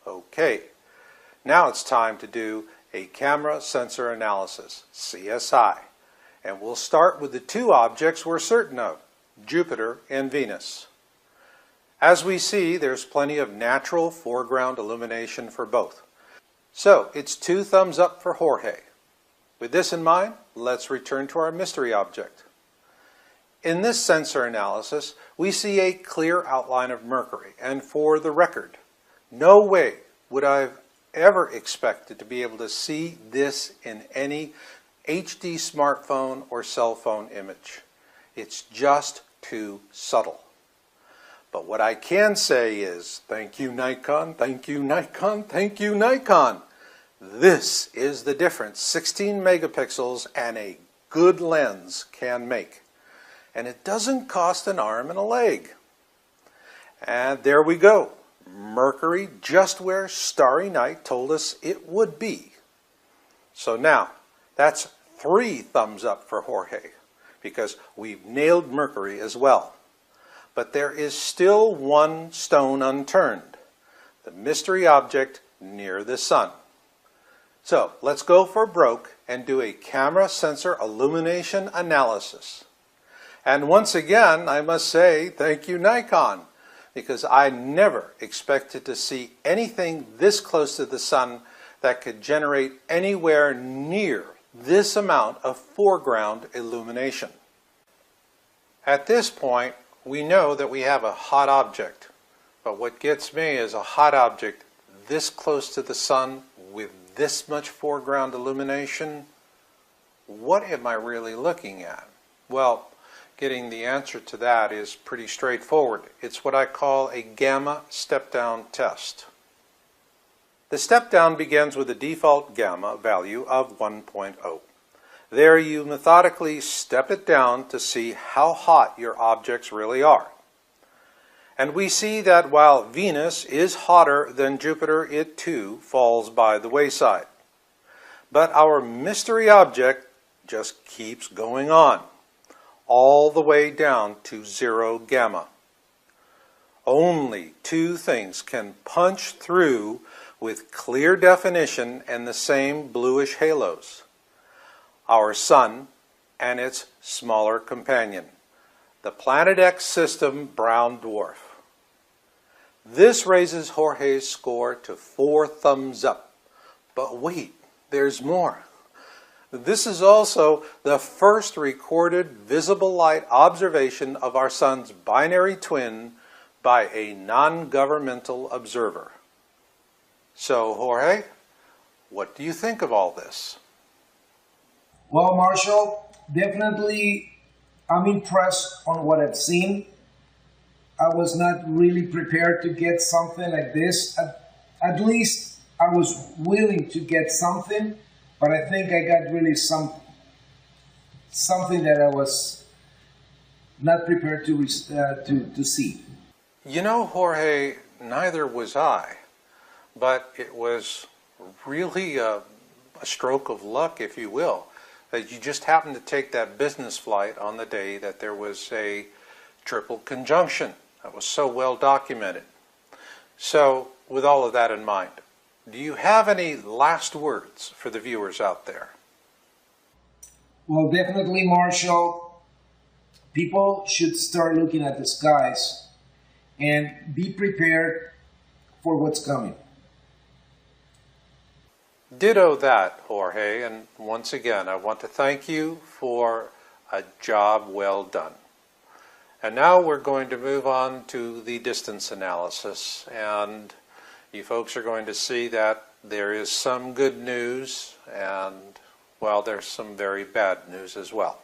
Okay, now it's time to do a camera sensor analysis, CSI, and we'll start with the 2 objects we're certain of, Jupiter and Venus. As we see, there's plenty of natural foreground illumination for both. So, it's 2 thumbs up for Jorge. With this in mind, let's return to our mystery object. In this sensor analysis, we see a clear outline of Mercury, and for the record, no way would I have ever expected to be able to see this in any HD smartphone or cell phone image. It's just too subtle. But what I can say is, thank you Nikon, thank you Nikon, thank you Nikon. This is the difference 16 megapixels and a good lens can make. And it doesn't cost an arm and a leg. And there we go. Mercury just where Starry Night told us it would be. So now, that's 3 thumbs up for Jorge, because we've nailed Mercury as well. But there is still 1 stone unturned, the mystery object near the sun. So let's go for broke and do a camera sensor illumination analysis. And once again, I must say thank you Nikon, because I never expected to see anything this close to the sun that could generate anywhere near this amount of foreground illumination. At this point, we know that we have a hot object, but what gets me is a hot object this close to the sun with this much foreground illumination. What am I really looking at? Well, getting the answer to that is pretty straightforward. It's what I call a gamma step-down test. The step-down begins with a default gamma value of 1.0. There you methodically step it down to see how hot your objects really are. And we see that while Venus is hotter than Jupiter, it too falls by the wayside. But our mystery object just keeps going on, all the way down to 0 gamma. Only 2 things can punch through with clear definition and the same bluish halos: our sun and its smaller companion, the Planet X system brown dwarf. This raises Jorge's score to 4 thumbs up. But wait, there's more. This is also the first recorded visible light observation of our sun's binary twin by a non-governmental observer. So, Jorge, what do you think of all this? Well, Marshall, definitely I'm impressed on what I've seen. I was not really prepared to get something like this. At least I was willing to get something, but I think I got really something that I was not prepared to see. You know, Jorge, neither was I, but it was really a stroke of luck, if you will, that you just happened to take that business flight on the day that there was a triple conjunction. That was so well documented. So, with all of that in mind, do you have any last words for the viewers out there? Well, definitely, Marshall. People should start looking at the skies and be prepared for what's coming. Ditto that, Jorge, and once again, I want to thank you for a job well done. And now we're going to move on to the distance analysis, and you folks are going to see that there is some good news, and, well, there's some very bad news as well.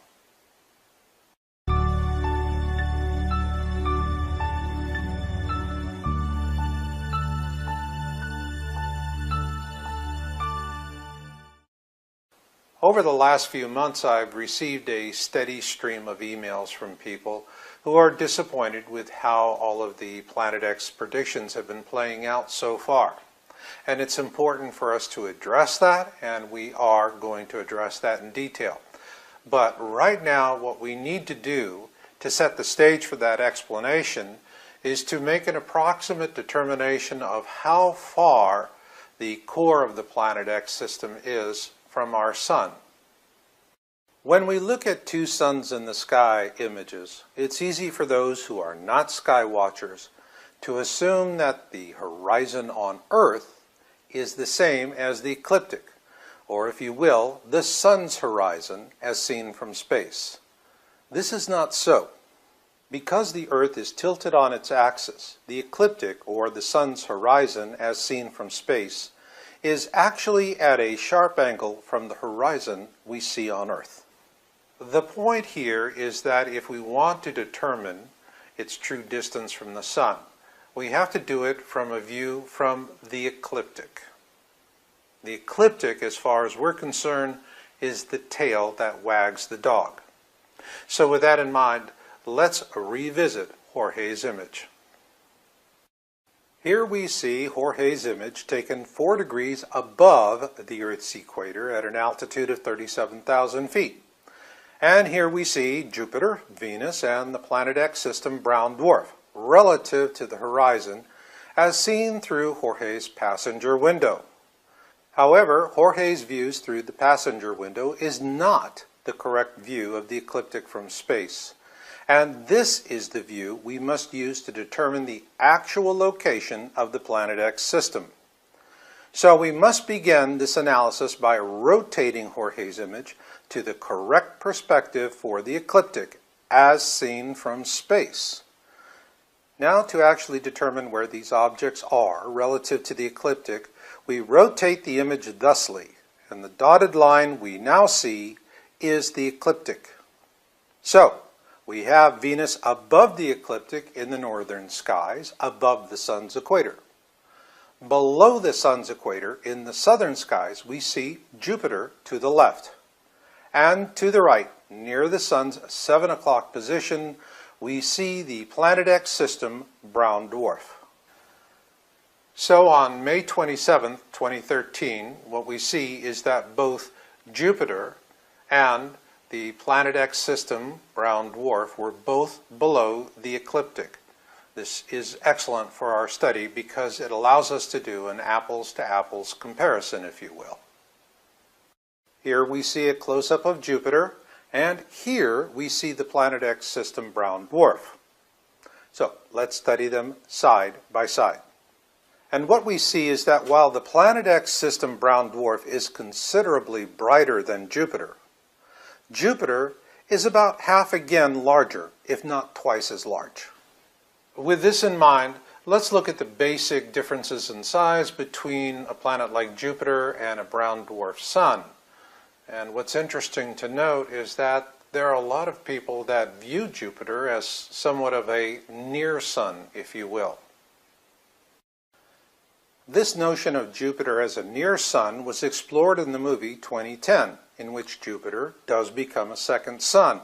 Over the last few months, I've received a steady stream of emails from people who are disappointed with how all of the Planet X predictions have been playing out so far. And it's important for us to address that, and we are going to address that in detail. But right now, what we need to do to set the stage for that explanation is to make an approximate determination of how far the core of the Planet X system is from our sun. When we look at two suns in the sky images, it's easy for those who are not sky watchers to assume that the horizon on Earth is the same as the ecliptic, or if you will, the sun's horizon as seen from space. This is not so. Because the Earth is tilted on its axis, the ecliptic, or the sun's horizon as seen from space, is actually at a sharp angle from the horizon we see on Earth. The point here is that if we want to determine its true distance from the sun, we have to do it from a view from the ecliptic. The ecliptic, as far as we're concerned, is the tail that wags the dog. So with that in mind, let's revisit Jorge's image. Here we see Jorge's image taken 4 degrees above the Earth's equator at an altitude of 37,000 feet. And here we see Jupiter, Venus, and the Planet X system brown dwarf relative to the horizon as seen through Jorge's passenger window. However, Jorge's views through the passenger window is not the correct view of the ecliptic from space. And this is the view we must use to determine the actual location of the Planet X system. So we must begin this analysis by rotating Jorge's image to the correct perspective for the ecliptic as seen from space. Now, to actually determine where these objects are relative to the ecliptic, we rotate the image thusly, and the dotted line we now see is the ecliptic. So, we have Venus above the ecliptic in the northern skies, above the sun's equator. Below the sun's equator, in the southern skies, we see Jupiter to the left. And to the right, near the sun's 7 o'clock position, we see the Planet X system brown dwarf. So on May 27, 2013, what we see is that both Jupiter and the Planet X system brown dwarf were both below the ecliptic. This is excellent for our study because it allows us to do an apples-to-apples comparison, if you will. Here we see a close-up of Jupiter, and here we see the Planet X system brown dwarf. So let's study them side by side. And what we see is that while the Planet X system brown dwarf is considerably brighter than Jupiter, Jupiter is about half again larger, if not twice as large. With this in mind, let's look at the basic differences in size between a planet like Jupiter and a brown dwarf sun. And what's interesting to note is that there are a lot of people that view Jupiter as somewhat of a near sun, if you will. This notion of Jupiter as a near sun was explored in the movie 2010, in which Jupiter does become a second sun.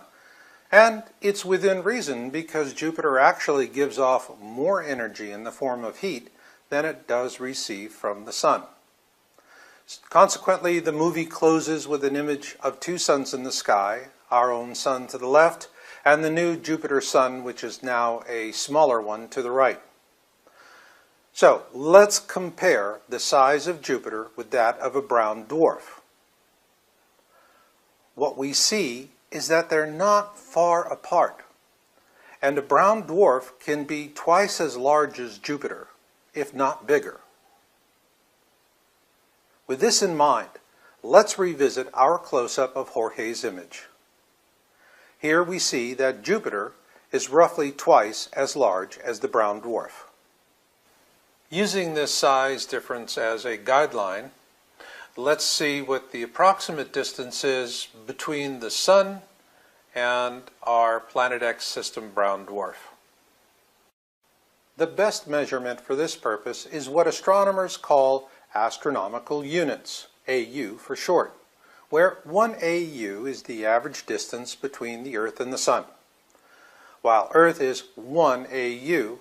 And it's within reason because Jupiter actually gives off more energy in the form of heat than it does receive from the sun. Consequently, the movie closes with an image of two suns in the sky, our own sun to the left, and the new Jupiter sun, which is now a smaller one, to the right. So let's compare the size of Jupiter with that of a brown dwarf. What we see is that they're not far apart, and a brown dwarf can be twice as large as Jupiter, if not bigger. With this in mind, let's revisit our close-up of Jorge's image. Here we see that Jupiter is roughly twice as large as the brown dwarf. Using this size difference as a guideline, let's see what the approximate distance is between the Sun and our Planet X system brown dwarf. The best measurement for this purpose is what astronomers call astronomical units, AU for short, where 1 AU is the average distance between the Earth and the Sun. While Earth is 1 AU,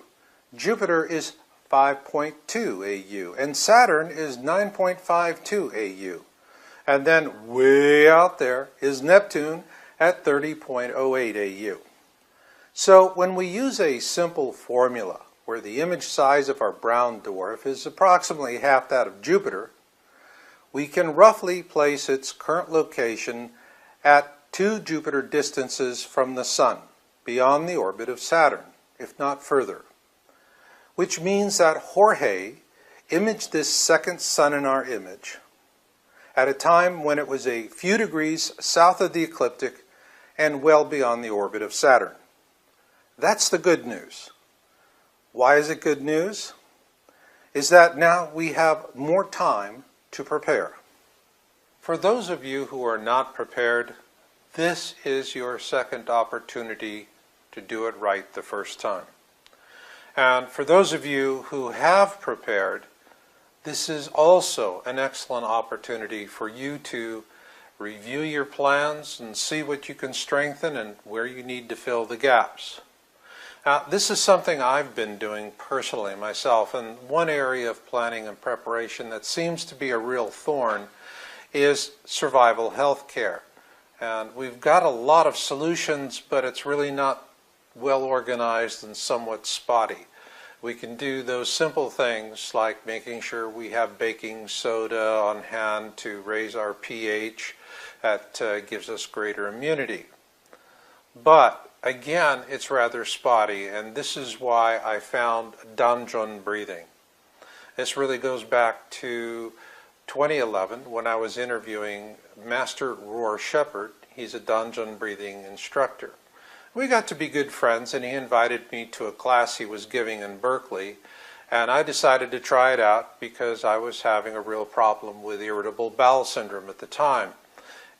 Jupiter is 5.2 AU, and Saturn is 9.52 AU. And then way out there is Neptune at 30.08 AU. So when we use a simple formula where the image size of our brown dwarf is approximately half that of Jupiter, we can roughly place its current location at 2 Jupiter distances from the Sun, beyond the orbit of Saturn, if not further. Which means that Jorge imaged this second sun in our image at a time when it was a few degrees south of the ecliptic and well beyond the orbit of Saturn. That's the good news. Why is it good news? Is that now we have more time to prepare. For those of you who are not prepared, this is your second opportunity to do it right the first time. And for those of you who have prepared, this is also an excellent opportunity for you to review your plans and see what you can strengthen and where you need to fill the gaps. Now, this is something I've been doing personally myself, and one area of planning and preparation that seems to be a real thorn is survival health care. And we've got a lot of solutions, but it's really not well organized and somewhat spotty. We can do those simple things like making sure we have baking soda on hand to raise our pH. That gives us greater immunity. But again, it's rather spotty, and this is why I found Danjon breathing. This really goes back to 2011 when I was interviewing Master Roar Shepard. He's a Danjon breathing instructor. We got to be good friends, and he invited me to a class he was giving in Berkeley, and I decided to try it out because I was having a real problem with irritable bowel syndrome at the time.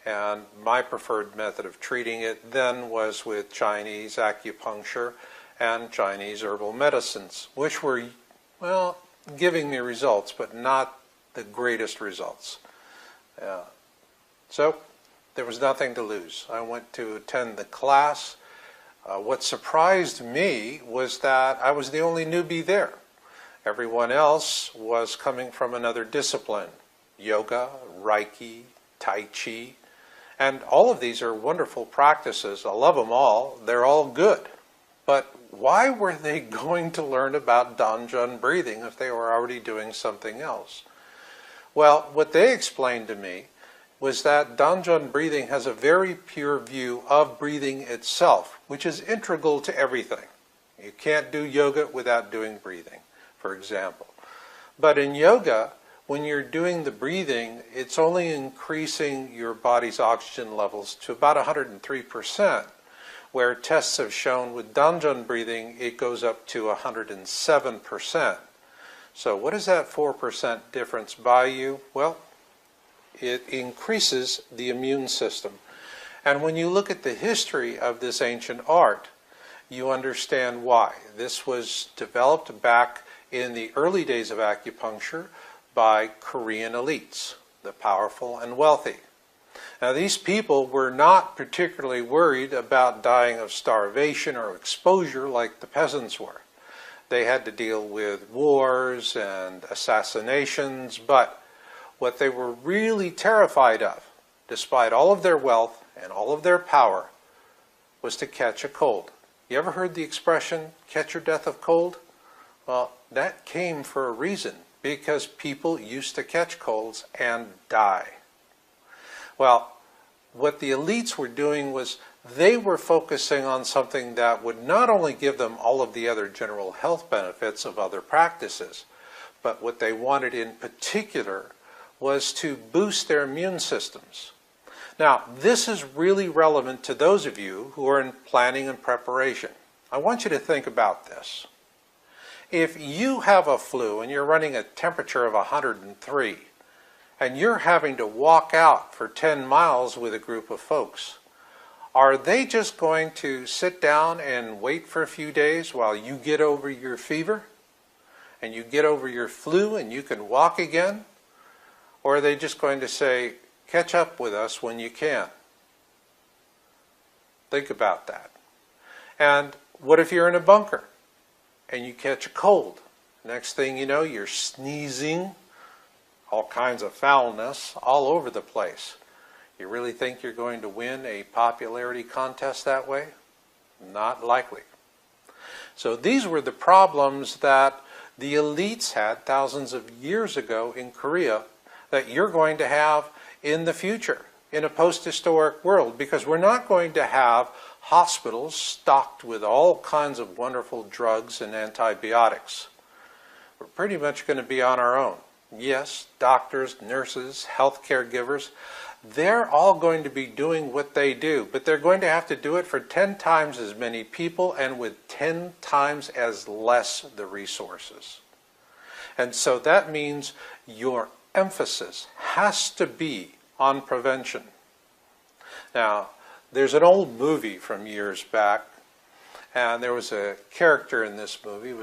And my preferred method of treating it then was with Chinese acupuncture and Chinese herbal medicines, which were, well, giving me results, but not the greatest results. So there was nothing to lose. I went to attend the class. What surprised me was that I was the only newbie there. Everyone else was coming from another discipline: yoga, Reiki, Tai Chi. And all of these are wonderful practices. I love them all. They're all good. But why were they going to learn about Danjon breathing if they were already doing something else? Well, what they explained to me was that Danjon breathing has a very pure view of breathing itself, which is integral to everything. You can't do yoga without doing breathing, for example. But in yoga, when you're doing the breathing, it's only increasing your body's oxygen levels to about 103%, where tests have shown with Danjon breathing, it goes up to 107%. So what does that 4% difference buy you? Well, it increases the immune system. And when you look at the history of this ancient art, you understand why. This was developed back in the early days of acupuncture by Korean elites, the powerful and wealthy. Now, these people were not particularly worried about dying of starvation or exposure like the peasants were. They had to deal with wars and assassinations, but what they were really terrified of, despite all of their wealth and all of their power, was to catch a cold. You ever heard the expression, catch your death of cold? Well, that came for a reason, because people used to catch colds and die. Well, what the elites were doing was they were focusing on something that would not only give them all of the other general health benefits of other practices, but what they wanted in particular was to boost their immune systems. Now, this is really relevant to those of you who are in planning and preparation. I want you to think about this. If you have a flu and you're running a temperature of 103, and you're having to walk out for 10 miles with a group of folks, are they just going to sit down and wait for a few days while you get over your fever and you get over your flu and you can walk again? Or are they just going to say, catch up with us when you can? Think about that. And what if you're in a bunker and you catch a cold? Next thing you know, you're sneezing, all kinds of foulness all over the place. You really think you're going to win a popularity contest that way? Not likely. So these were the problems that the elites had thousands of years ago in Korea that you're going to have in the future, in a post-historic world, because we're not going to have hospitals stocked with all kinds of wonderful drugs and antibiotics. We're pretty much going to be on our own. Yes, doctors, nurses, health care givers, they're all going to be doing what they do, but they're going to have to do it for 10 times as many people and with 10 times as less the resources. And so that means your emphasis has to be on prevention. Now, there's an old movie from years back, and there was a character in this movie.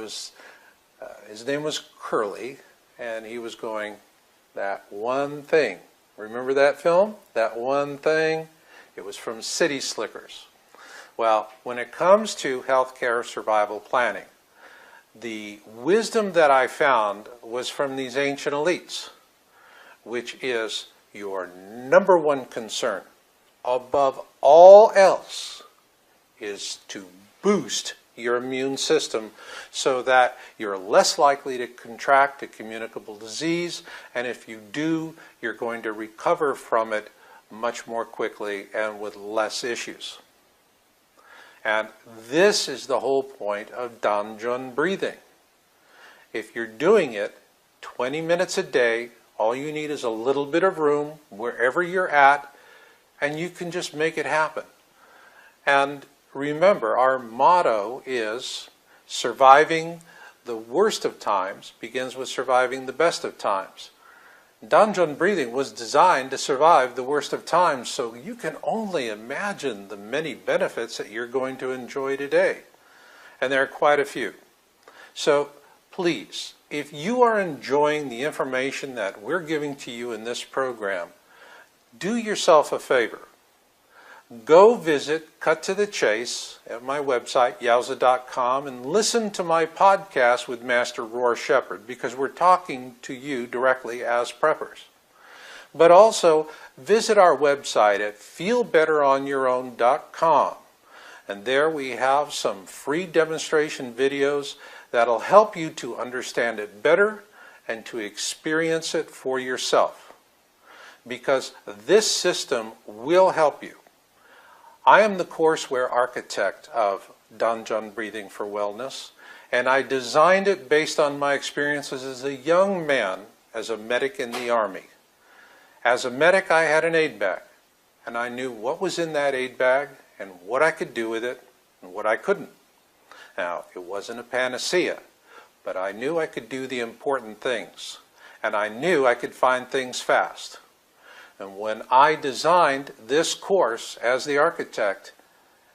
His name was Curly, and he was going, that one thing. Remember that film? That one thing? It was from City Slickers. Well, when it comes to healthcare survival planning, the wisdom that I found was from these ancient elites, which is your number one concern, above all else, is to boost your immune system so that you're less likely to contract a communicable disease, and if you do, you're going to recover from it much more quickly and with less issues. And this is the whole point of Danjun breathing. If you're doing it 20 minutes a day, all you need is a little bit of room wherever you're at, and you can just make it happen. And remember, our motto is surviving the worst of times begins with surviving the best of times. Danjun breathing was designed to survive the worst of times, so you can only imagine the many benefits that you're going to enjoy today. And there are quite a few. So please, if you are enjoying the information that we're giving to you in this program, do yourself a favor. Go visit Cut to the Chase at my website, yowza.com, and listen to my podcast with Master Roar Shepherd, because we're talking to you directly as preppers. But also visit our website at feelbetteronyourown.com, and there we have some free demonstration videos that'll help you to understand it better and to experience it for yourself, because this system will help you. I am the courseware architect of Danjun Breathing for Wellness, and I designed it based on my experiences as a young man as a medic in the Army. As a medic, I had an aid bag, and I knew what was in that aid bag and what I could do with it and what I couldn't. Now, it wasn't a panacea, but I knew I could do the important things, and I knew I could find things fast. And when I designed this course as the architect,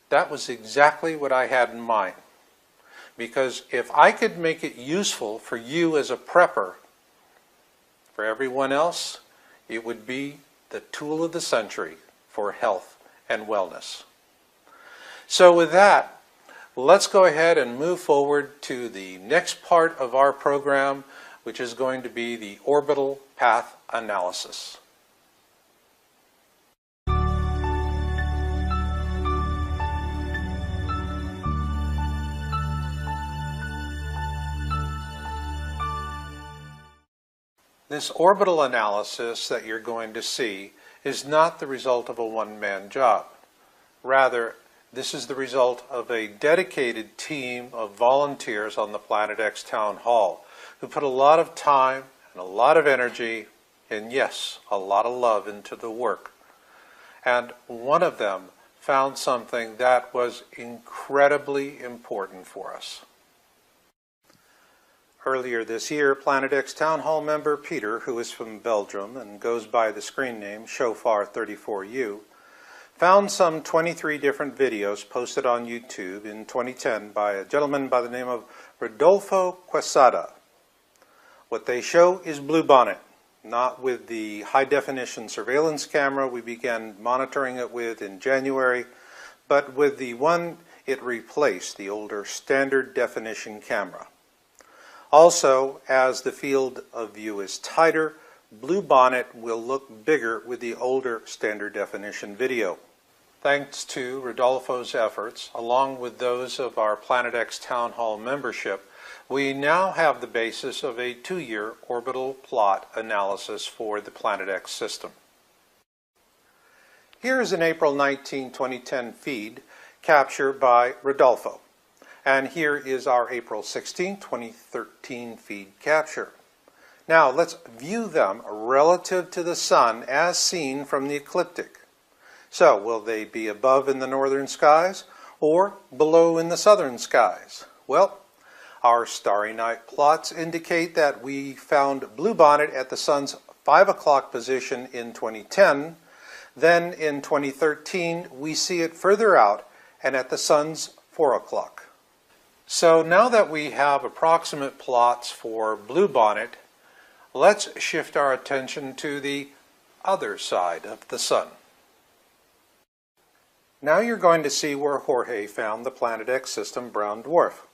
that was exactly what I had in mind. Because if I could make it useful for you as a prepper, for everyone else, it would be the tool of the century for health and wellness. So with that, let's go ahead and move forward to the next part of our program, which is going to be the orbital path analysis. This orbital analysis that you're going to see is not the result of a one-man job. Rather, this is the result of a dedicated team of volunteers on the Planet X Town Hall who put a lot of time and a lot of energy and, yes, a lot of love into the work. And one of them found something that was incredibly important for us. Earlier this year, Planet X Town Hall member Peter, who is from Belgium and goes by the screen name Shofar34U, found some 23 different videos posted on YouTube in 2010 by a gentleman by the name of Rodolfo Quesada. What they show is Bluebonnet, not with the high-definition surveillance camera we began monitoring it with in January, but with the one it replaced, the older standard definition camera. Also, as the field of view is tighter, Bluebonnet will look bigger with the older standard definition video. Thanks to Rodolfo's efforts, along with those of our Planet X Town Hall membership, we now have the basis of a 2-year orbital plot analysis for the Planet X system. Here is an April 19, 2010 feed captured by Rodolfo. And here is our April 16, 2013 feed capture. Now let's view them relative to the sun as seen from the ecliptic. So will they be above in the northern skies or below in the southern skies? Well, our Starry Night plots indicate that we found Bluebonnet at the sun's 5 o'clock position in 2010. Then in 2013 we see it further out and at the sun's 4 o'clock. So now that we have approximate plots for Bluebonnet, let's shift our attention to the other side of the sun. Now you're going to see where Jorge found the Planet X system brown dwarf.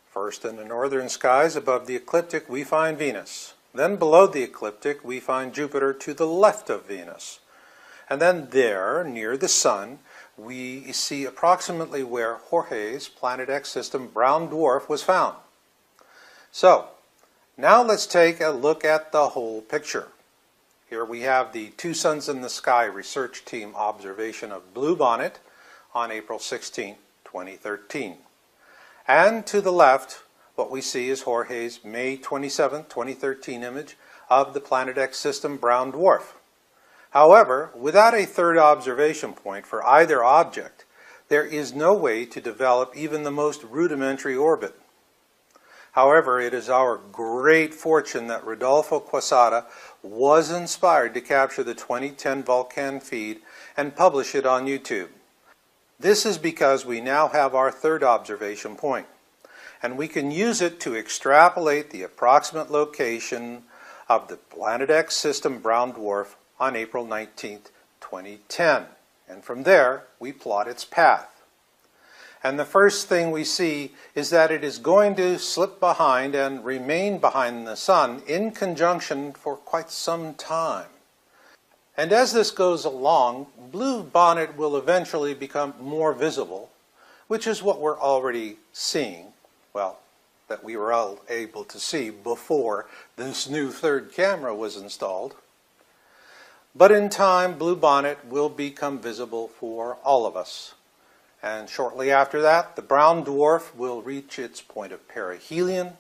First, in the northern skies above the ecliptic we find Venus. Then below the ecliptic we find Jupiter to the left of Venus. And then there, near the sun, we see approximately where Jorge's Planet X system brown dwarf was found. So, now let's take a look at the whole picture. Here we have the Two Suns in the Sky research team observation of Bluebonnet on April 16, 2013. And to the left, what we see is Jorge's May 27, 2013 image of the Planet X system brown dwarf. However, without a third observation point for either object, there is no way to develop even the most rudimentary orbit. However, it is our great fortune that Rodolfo Quesada was inspired to capture the 2010 Vulcan feed and publish it on YouTube. This is because we now have our third observation point, and we can use it to extrapolate the approximate location of the Planet X system brown dwarf on April 19, 2010. And from there, we plot its path. And the first thing we see is that it is going to slip behind and remain behind the sun in conjunction for quite some time. And as this goes along, Bluebonnet will eventually become more visible, which is what we're already seeing, well, that we were all able to see before this new third camera was installed. But in time, Bluebonnet will become visible for all of us. And shortly after that, the brown dwarf will reach its point of perihelion,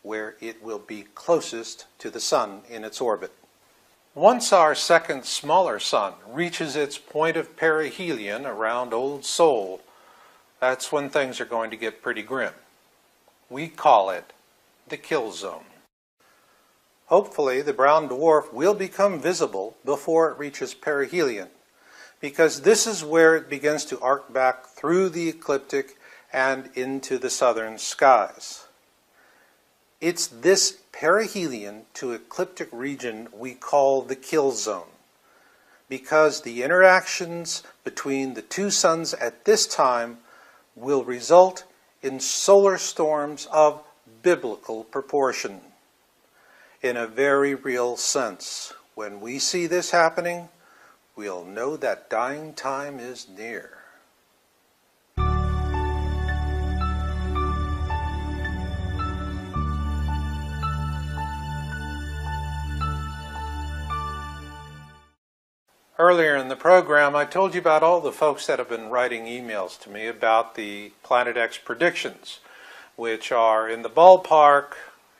where it will be closest to the sun in its orbit. Once our second smaller sun reaches its point of perihelion around Old Sol, that's when things are going to get pretty grim. We call it the kill zone. Hopefully, the brown dwarf will become visible before it reaches perihelion, because this is where it begins to arc back through the ecliptic and into the southern skies. It's this perihelion to ecliptic region we call the kill zone, because the interactions between the two suns at this time will result in solar storms of biblical proportion. In a very real sense, when we see this happening, we'll know that dying time is near. Earlier in the program, I told you about all the folks that have been writing emails to me about the Planet X predictions, which are in the ballpark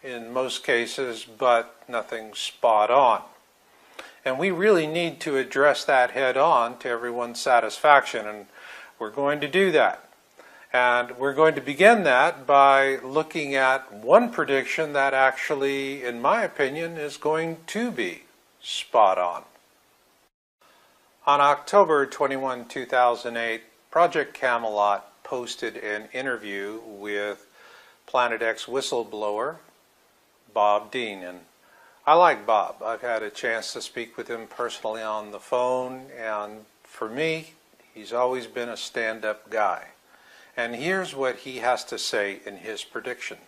in most cases, but nothing spot on. And we really need to address that head on to everyone's satisfaction, and we're going to do that. And we're going to begin that by looking at one prediction that actually, in my opinion, is going to be spot on. On October 21, 2008, Project Camelot posted an interview with Planet X whistleblower Bob Dean. And I like Bob. I've had a chance to speak with him personally on the phone, and for me, he's always been a stand-up guy. And here's what he has to say in his prediction.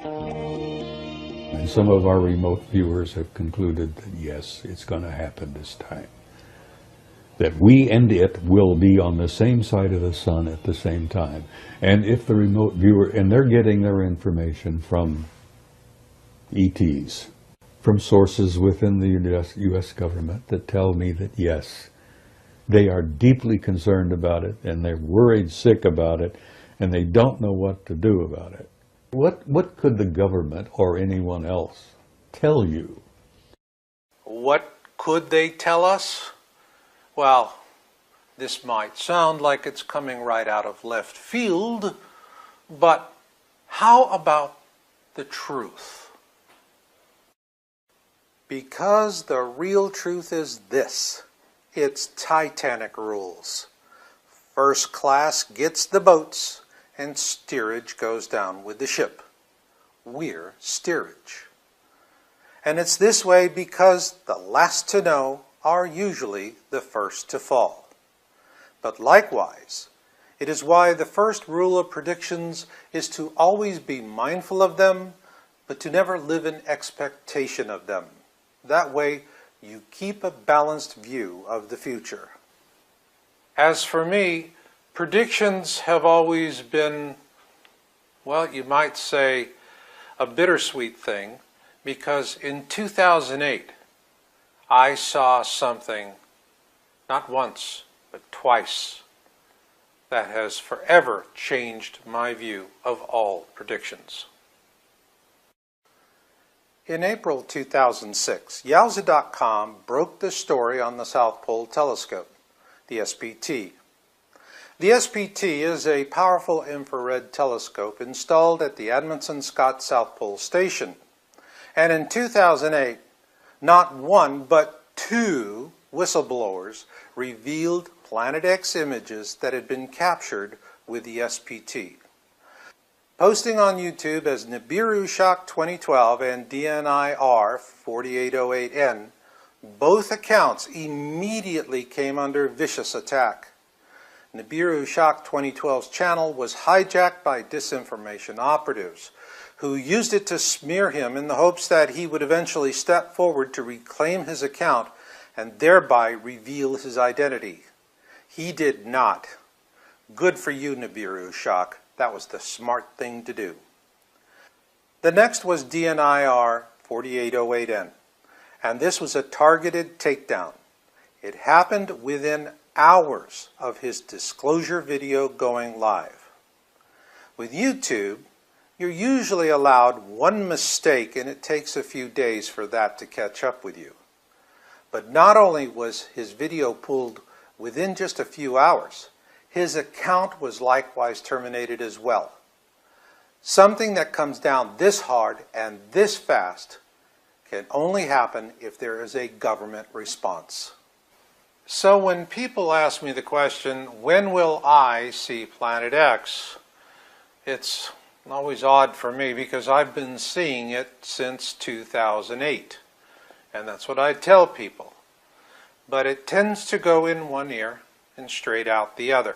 And some of our remote viewers have concluded that yes, it's going to happen this time. That we and it will be on the same side of the sun at the same time. And if the remote viewer, and they're getting their information from ETs, from sources within the US government that tell me that yes, they are deeply concerned about it, and they're worried sick about it, and they don't know what to do about it. What could the government or anyone else tell you? What could they tell us? Well, this might sound like it's coming right out of left field, but how about the truth? Because the real truth is this. It's Titanic rules. First class gets the boats, and steerage goes down with the ship. We're steerage. And it's this way because the last to know are usually the first to fall. But likewise, it is why the first rule of predictions is to always be mindful of them, but to never live in expectation of them. That way, you keep a balanced view of the future. As for me, predictions have always been, well, you might say, a bittersweet thing, because in 2008, I saw something, not once, but twice, that has forever changed my view of all predictions. In April 2006, Yowza.com broke the story on the South Pole Telescope, the SPT. The SPT is a powerful infrared telescope installed at the Amundsen Scott South Pole Station. And in 2008, not one, but two whistleblowers revealed Planet X images that had been captured with the SPT. Posting on YouTube as Nibiru Shock 2012 and DNIR 4808N, both accounts immediately came under vicious attack. Nibiru Shock 2012's channel was hijacked by disinformation operatives, who used it to smear him in the hopes that he would eventually step forward to reclaim his account and thereby reveal his identity. He did not. Good for you, Nibiru Shock. That was the smart thing to do. The next was DNIR 4808N, and this was a targeted takedown. It happened within hours of his disclosure video going live. With YouTube, you're usually allowed one mistake, and it takes a few days for that to catch up with you. But not only was his video pulled within just a few hours, his account was likewise terminated as well. Something that comes down this hard and this fast can only happen if there is a government response. So when people ask me the question, when will I see Planet X? It's always odd for me because I've been seeing it since 2008. And that's what I tell people. But it tends to go in one ear and straight out the other.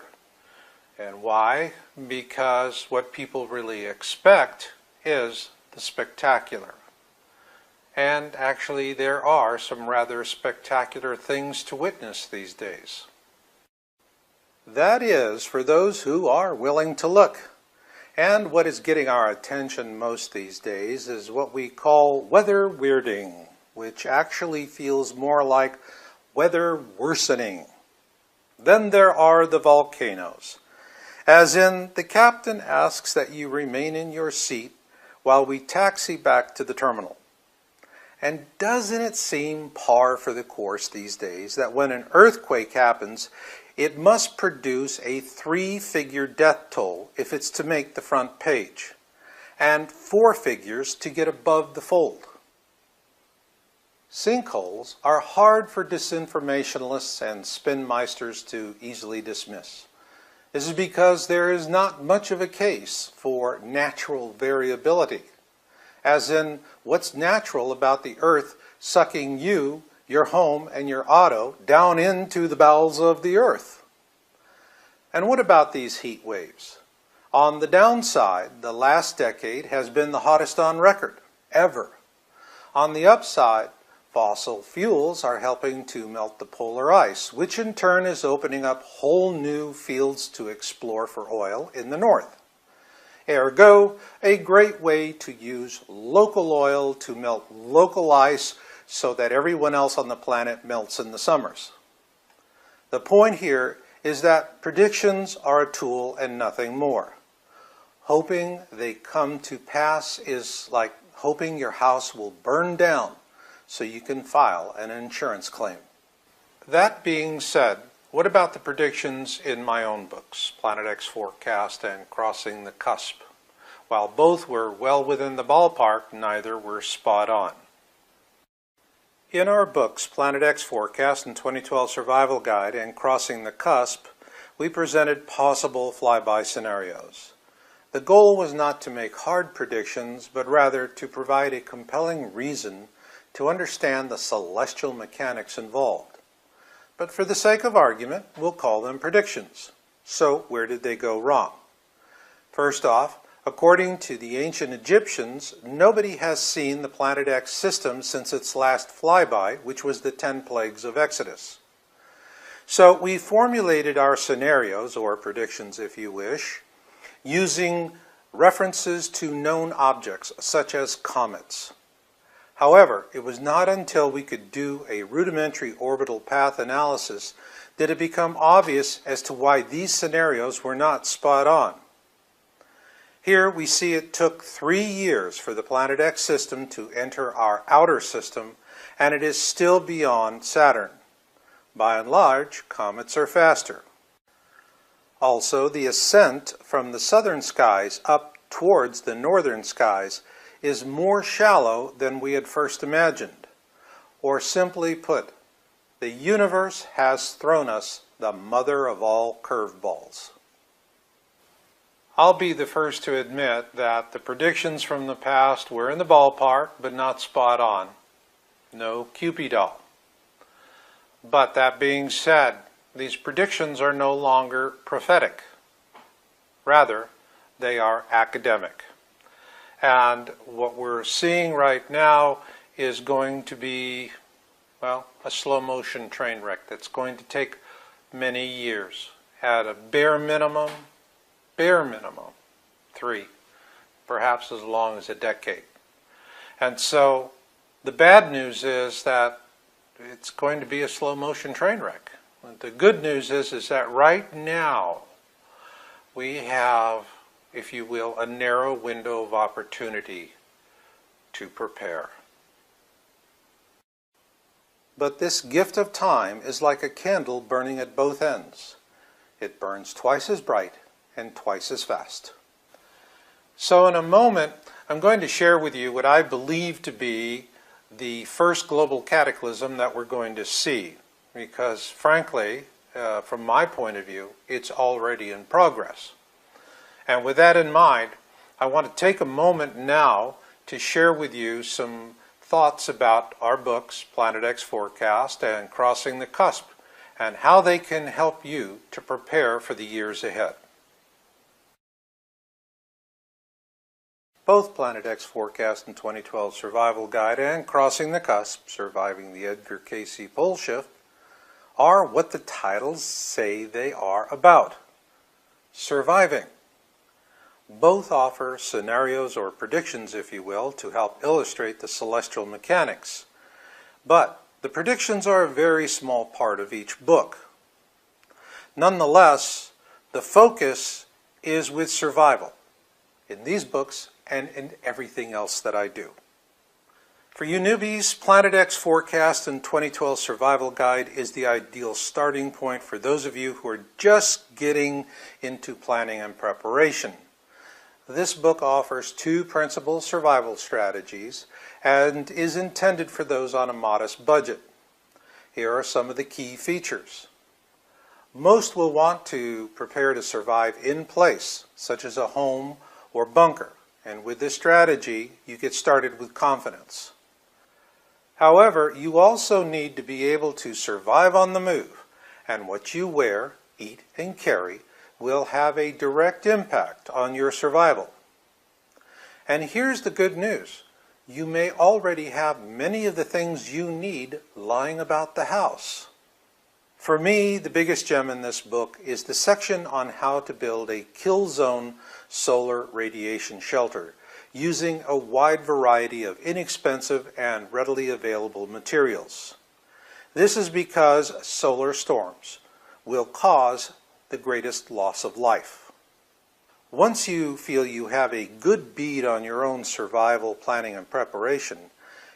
And why? Because what people really expect is the spectacular. And actually there are some rather spectacular things to witness these days. That is, for those who are willing to look. And what is getting our attention most these days is what we call weather weirding, which actually feels more like weather worsening. Then there are the volcanoes. As in, the captain asks that you remain in your seat while we taxi back to the terminal. And doesn't it seem par for the course these days that when an earthquake happens, it must produce a 3-figure death toll if it's to make the front page, and 4 figures to get above the fold? Sinkholes are hard for disinformationalists and spinmeisters to easily dismiss. This is because there is not much of a case for natural variability, as in what's natural about the earth sucking you, your home, and your auto down into the bowels of the earth. And what about these heat waves? On the downside, the last decade has been the hottest on record, ever. On the upside, fossil fuels are helping to melt the polar ice, which in turn is opening up whole new fields to explore for oil in the north. Ergo, a great way to use local oil to melt local ice so that everyone else on the planet melts in the summers. The point here is that predictions are a tool and nothing more. Hoping they come to pass is like hoping your house will burn down so you can file an insurance claim. That being said, what about the predictions in my own books, Planet X Forecast and Crossing the Cusp? While both were well within the ballpark, neither were spot on. In our books, Planet X Forecast and 2012 Survival Guide and Crossing the Cusp, we presented possible flyby scenarios. The goal was not to make hard predictions, but rather to provide a compelling reason to understand the celestial mechanics involved. But for the sake of argument, we'll call them predictions. So where did they go wrong? First off, according to the ancient Egyptians, nobody has seen the Planet X system since its last flyby, which was the 10 plagues of Exodus. So we formulated our scenarios, or predictions if you wish, using references to known objects, such as comets. However, it was not until we could do a rudimentary orbital path analysis did it become obvious as to why these scenarios were not spot on. Here we see it took 3 years for the Planet X system to enter our outer system, and it is still beyond Saturn. By and large, comets are faster. Also, the ascent from the southern skies up towards the northern skies is more shallow than we had first imagined. Or simply put, the universe has thrown us the mother of all curveballs. I'll be the first to admit that the predictions from the past were in the ballpark, but not spot on. No Cupid doll. But that being said, these predictions are no longer prophetic. Rather, they are academic. And what we're seeing right now is going to be, well, a slow motion train wreck that's going to take many years. At a bare minimum, 3, perhaps as long as a decade. And so the bad news is that it's going to be a slow motion train wreck. The good news is that right now we have, if you will, a narrow window of opportunity to prepare. But this gift of time is like a candle burning at both ends. It burns twice as bright and twice as fast. So in a moment, I'm going to share with you what I believe to be the first global cataclysm that we're going to see. Because frankly, from my point of view, it's already in progress. And with that in mind, I want to take a moment now to share with you some thoughts about our books, Planet X Forecast and Crossing the Cusp, and how they can help you to prepare for the years ahead. Both Planet X Forecast and 2012 Survival Guide and Crossing the Cusp, Surviving the Edgar Cayce Pole Shift, are what the titles say they are about: surviving. Both offer scenarios or predictions, if you will, to help illustrate the celestial mechanics. But the predictions are a very small part of each book. Nonetheless, the focus is with survival in these books and in everything else that I do. For you newbies, Planet X Forecast and 2012 Survival Guide is the ideal starting point for those of you who are just getting into planning and preparation. This book offers 2 principal survival strategies and is intended for those on a modest budget. Here are some of the key features. Most will want to prepare to survive in place, such as a home or bunker, and with this strategy, you get started with confidence. However, you also need to be able to survive on the move, and what you wear, eat, and carry will have a direct impact on your survival. And here's the good news. You may already have many of the things you need lying about the house. For me, the biggest gem in this book is the section on how to build a kill zone solar radiation shelter using a wide variety of inexpensive and readily available materials. This is because solar storms will cause the greatest loss of life. Once you feel you have a good bead on your own survival planning and preparation,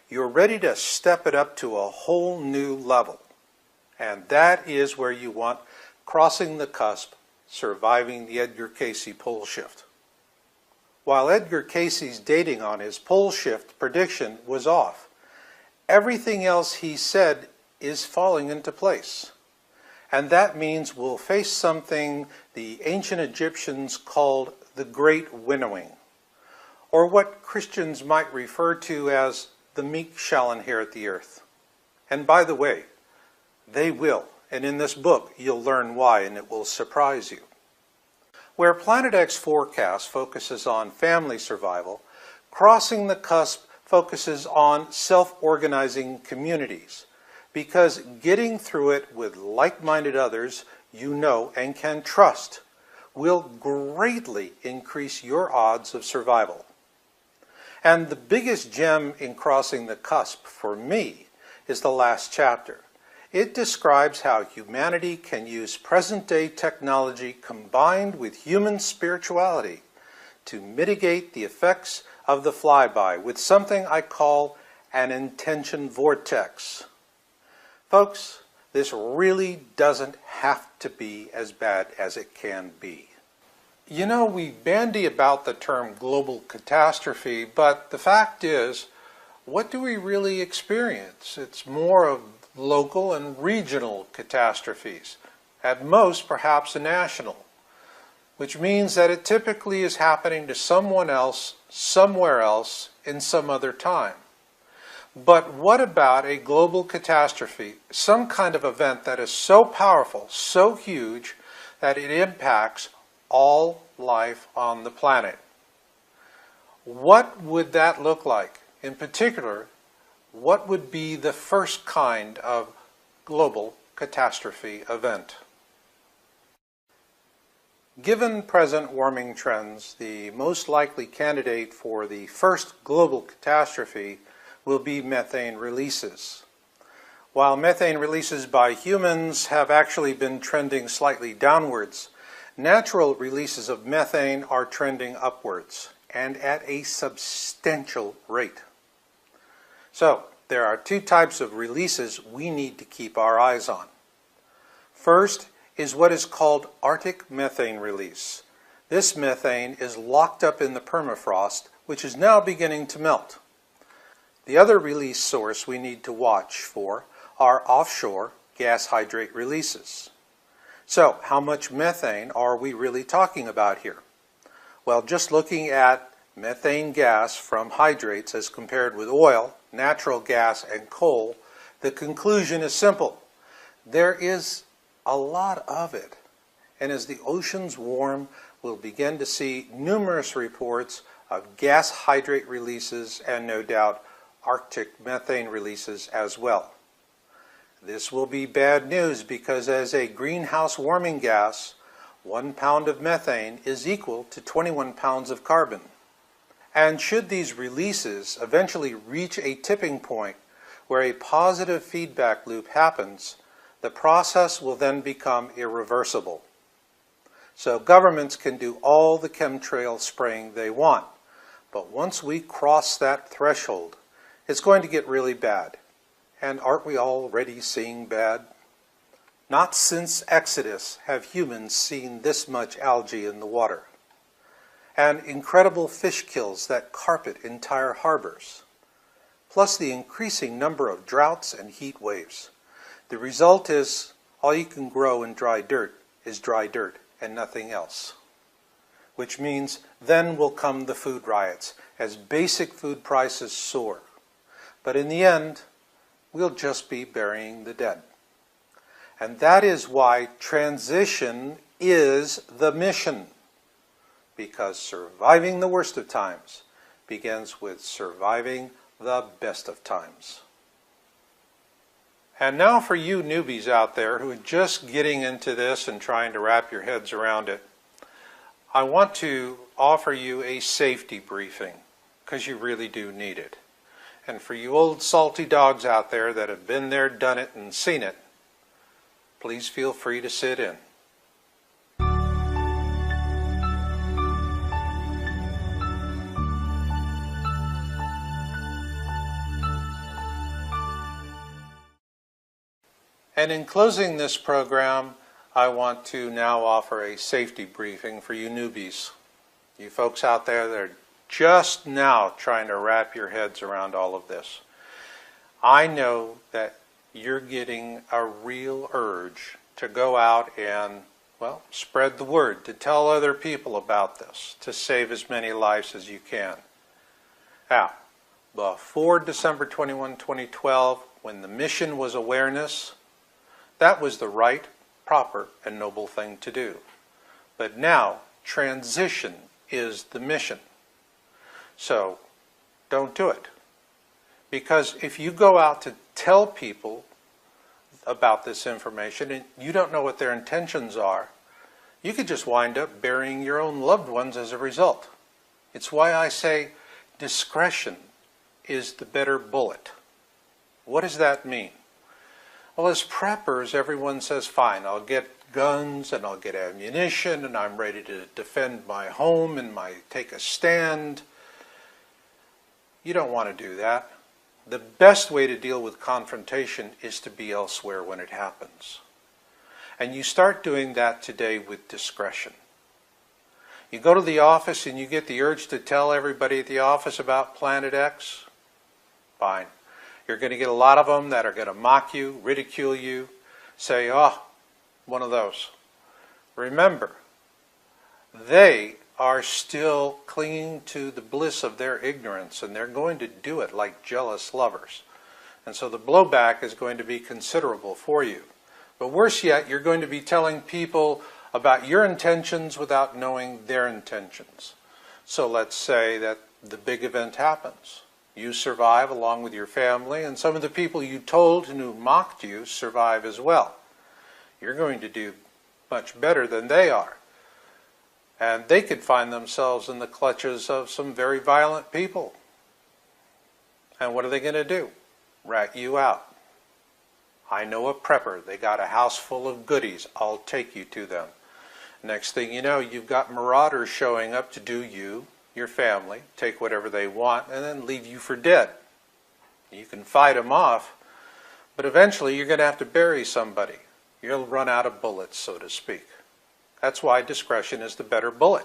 you're ready to step it up to a whole new level. And that is where you want Crossing the Cusp, Surviving the Edgar Cayce Pole Shift. While Edgar Cayce's dating on his pole shift prediction was off, everything else he said is falling into place. And that means we'll face something the ancient Egyptians called the Great Winnowing, or what Christians might refer to as the meek shall inherit the earth. And by the way, they will, and in this book you'll learn why, and it will surprise you. Where Planet X Forecast focuses on family survival, Crossing the Cusp focuses on self-organizing communities, because getting through it with like-minded others you know and can trust will greatly increase your odds of survival. And the biggest gem in Crossing the Cusp for me is the last chapter. It describes how humanity can use present-day technology combined with human spirituality to mitigate the effects of the flyby with something I call an intention vortex. Folks, this really doesn't have to be as bad as it can be. You know, we bandy about the term global catastrophe, but the fact is, what do we really experience? It's more of local and regional catastrophes, at most perhaps a national, which means that it typically is happening to someone else, somewhere else, in some other time. But what about a global catastrophe, some kind of event that is so powerful, so huge, that it impacts all life on the planet? What would that look like? In particular, what would be the first kind of global catastrophe event? Given present warming trends, the most likely candidate for the first global catastrophe will be methane releases. While methane releases by humans have actually been trending slightly downwards, natural releases of methane are trending upwards, and at a substantial rate. So, there are 2 types of releases we need to keep our eyes on. First is what is called Arctic methane release. This methane is locked up in the permafrost, which is now beginning to melt. The other release source we need to watch for are offshore gas hydrate releases. So, how much methane are we really talking about here? Well, just looking at methane gas from hydrates as compared with oil, natural gas, and coal, the conclusion is simple. There is a lot of it. And as the oceans warm, we'll begin to see numerous reports of gas hydrate releases and no doubt Arctic methane releases as well. This will be bad news because as a greenhouse warming gas, 1 pound of methane is equal to 21 pounds of carbon. And should these releases eventually reach a tipping point where a positive feedback loop happens, the process will then become irreversible. So governments can do all the chemtrail spraying they want, but once we cross that threshold, it's going to get really bad. And aren't we already seeing bad? Not since Exodus have humans seen this much algae in the water, and incredible fish kills that carpet entire harbors, plus the increasing number of droughts and heat waves. The result is all you can grow in dry dirt is dry dirt and nothing else. Which means then will come the food riots as basic food prices soar. But in the end, we'll just be burying the dead. And that is why transition is the mission. Because surviving the worst of times begins with surviving the best of times. And now for you newbies out there who are just getting into this and trying to wrap your heads around it, I want to offer you a safety briefing because you really do need it. And for you old salty dogs out there that have been there, done it, and seen it, please feel free to sit in. And in closing this program, I want to now offer a safety briefing for you newbies. You folks out there that are just now trying to wrap your heads around all of this. I know that you're getting a real urge to go out and, well, spread the word, to tell other people about this, to save as many lives as you can. Now, before December 21, 2012, when the mission was awareness, that was the right, proper, and noble thing to do. But now, transition is the mission. So, don't do it. Because if you go out to tell people about this information and you don't know what their intentions are, you could just wind up burying your own loved ones as a result. It's why I say discretion is the better bullet. What does that mean? Well, as preppers, everyone says, fine, I'll get guns and I'll get ammunition and I'm ready to defend my home and take a stand. You don't want to do that. The best way to deal with confrontation is to be elsewhere when it happens. And you start doing that today with discretion. You go to the office and you get the urge to tell everybody at the office about Planet X. Fine. You're going to get a lot of them that are going to mock you, ridicule you, say, oh, one of those. Remember, they are still clinging to the bliss of their ignorance, and they're going to do it like jealous lovers. And so the blowback is going to be considerable for you. But worse yet, you're going to be telling people about your intentions without knowing their intentions. So let's say that the big event happens. You survive along with your family, and some of the people you told and who mocked you survive as well. You're going to do much better than they are. And they could find themselves in the clutches of some very violent people. And what are they going to do? Rat you out. I know a prepper. They got a house full of goodies. I'll take you to them. Next thing you know, you've got marauders showing up to do you, your family, take whatever they want, and then leave you for dead. You can fight them off, but eventually you're going to have to bury somebody. You'll run out of bullets, so to speak. That's why discretion is the better bullet.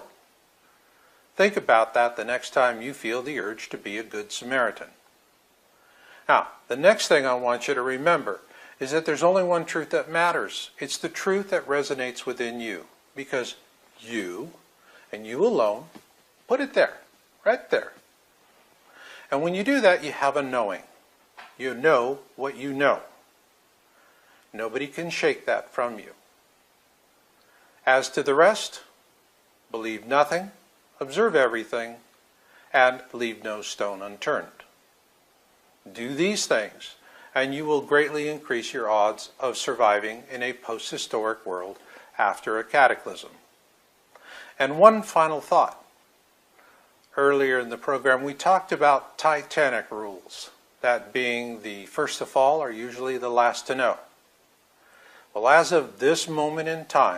Think about that the next time you feel the urge to be a good Samaritan. Now, the next thing I want you to remember is that there's only one truth that matters. It's the truth that resonates within you, because you, and you alone, put it there, right there. And when you do that, you have a knowing. You know what you know. Nobody can shake that from you. As to the rest, believe nothing, observe everything, and leave no stone unturned. Do these things, and you will greatly increase your odds of surviving in a post-historic world after a cataclysm. And one final thought. Earlier in the program, we talked about Titanic rules, that being the first to fall are usually the last to know. Well, as of this moment in time,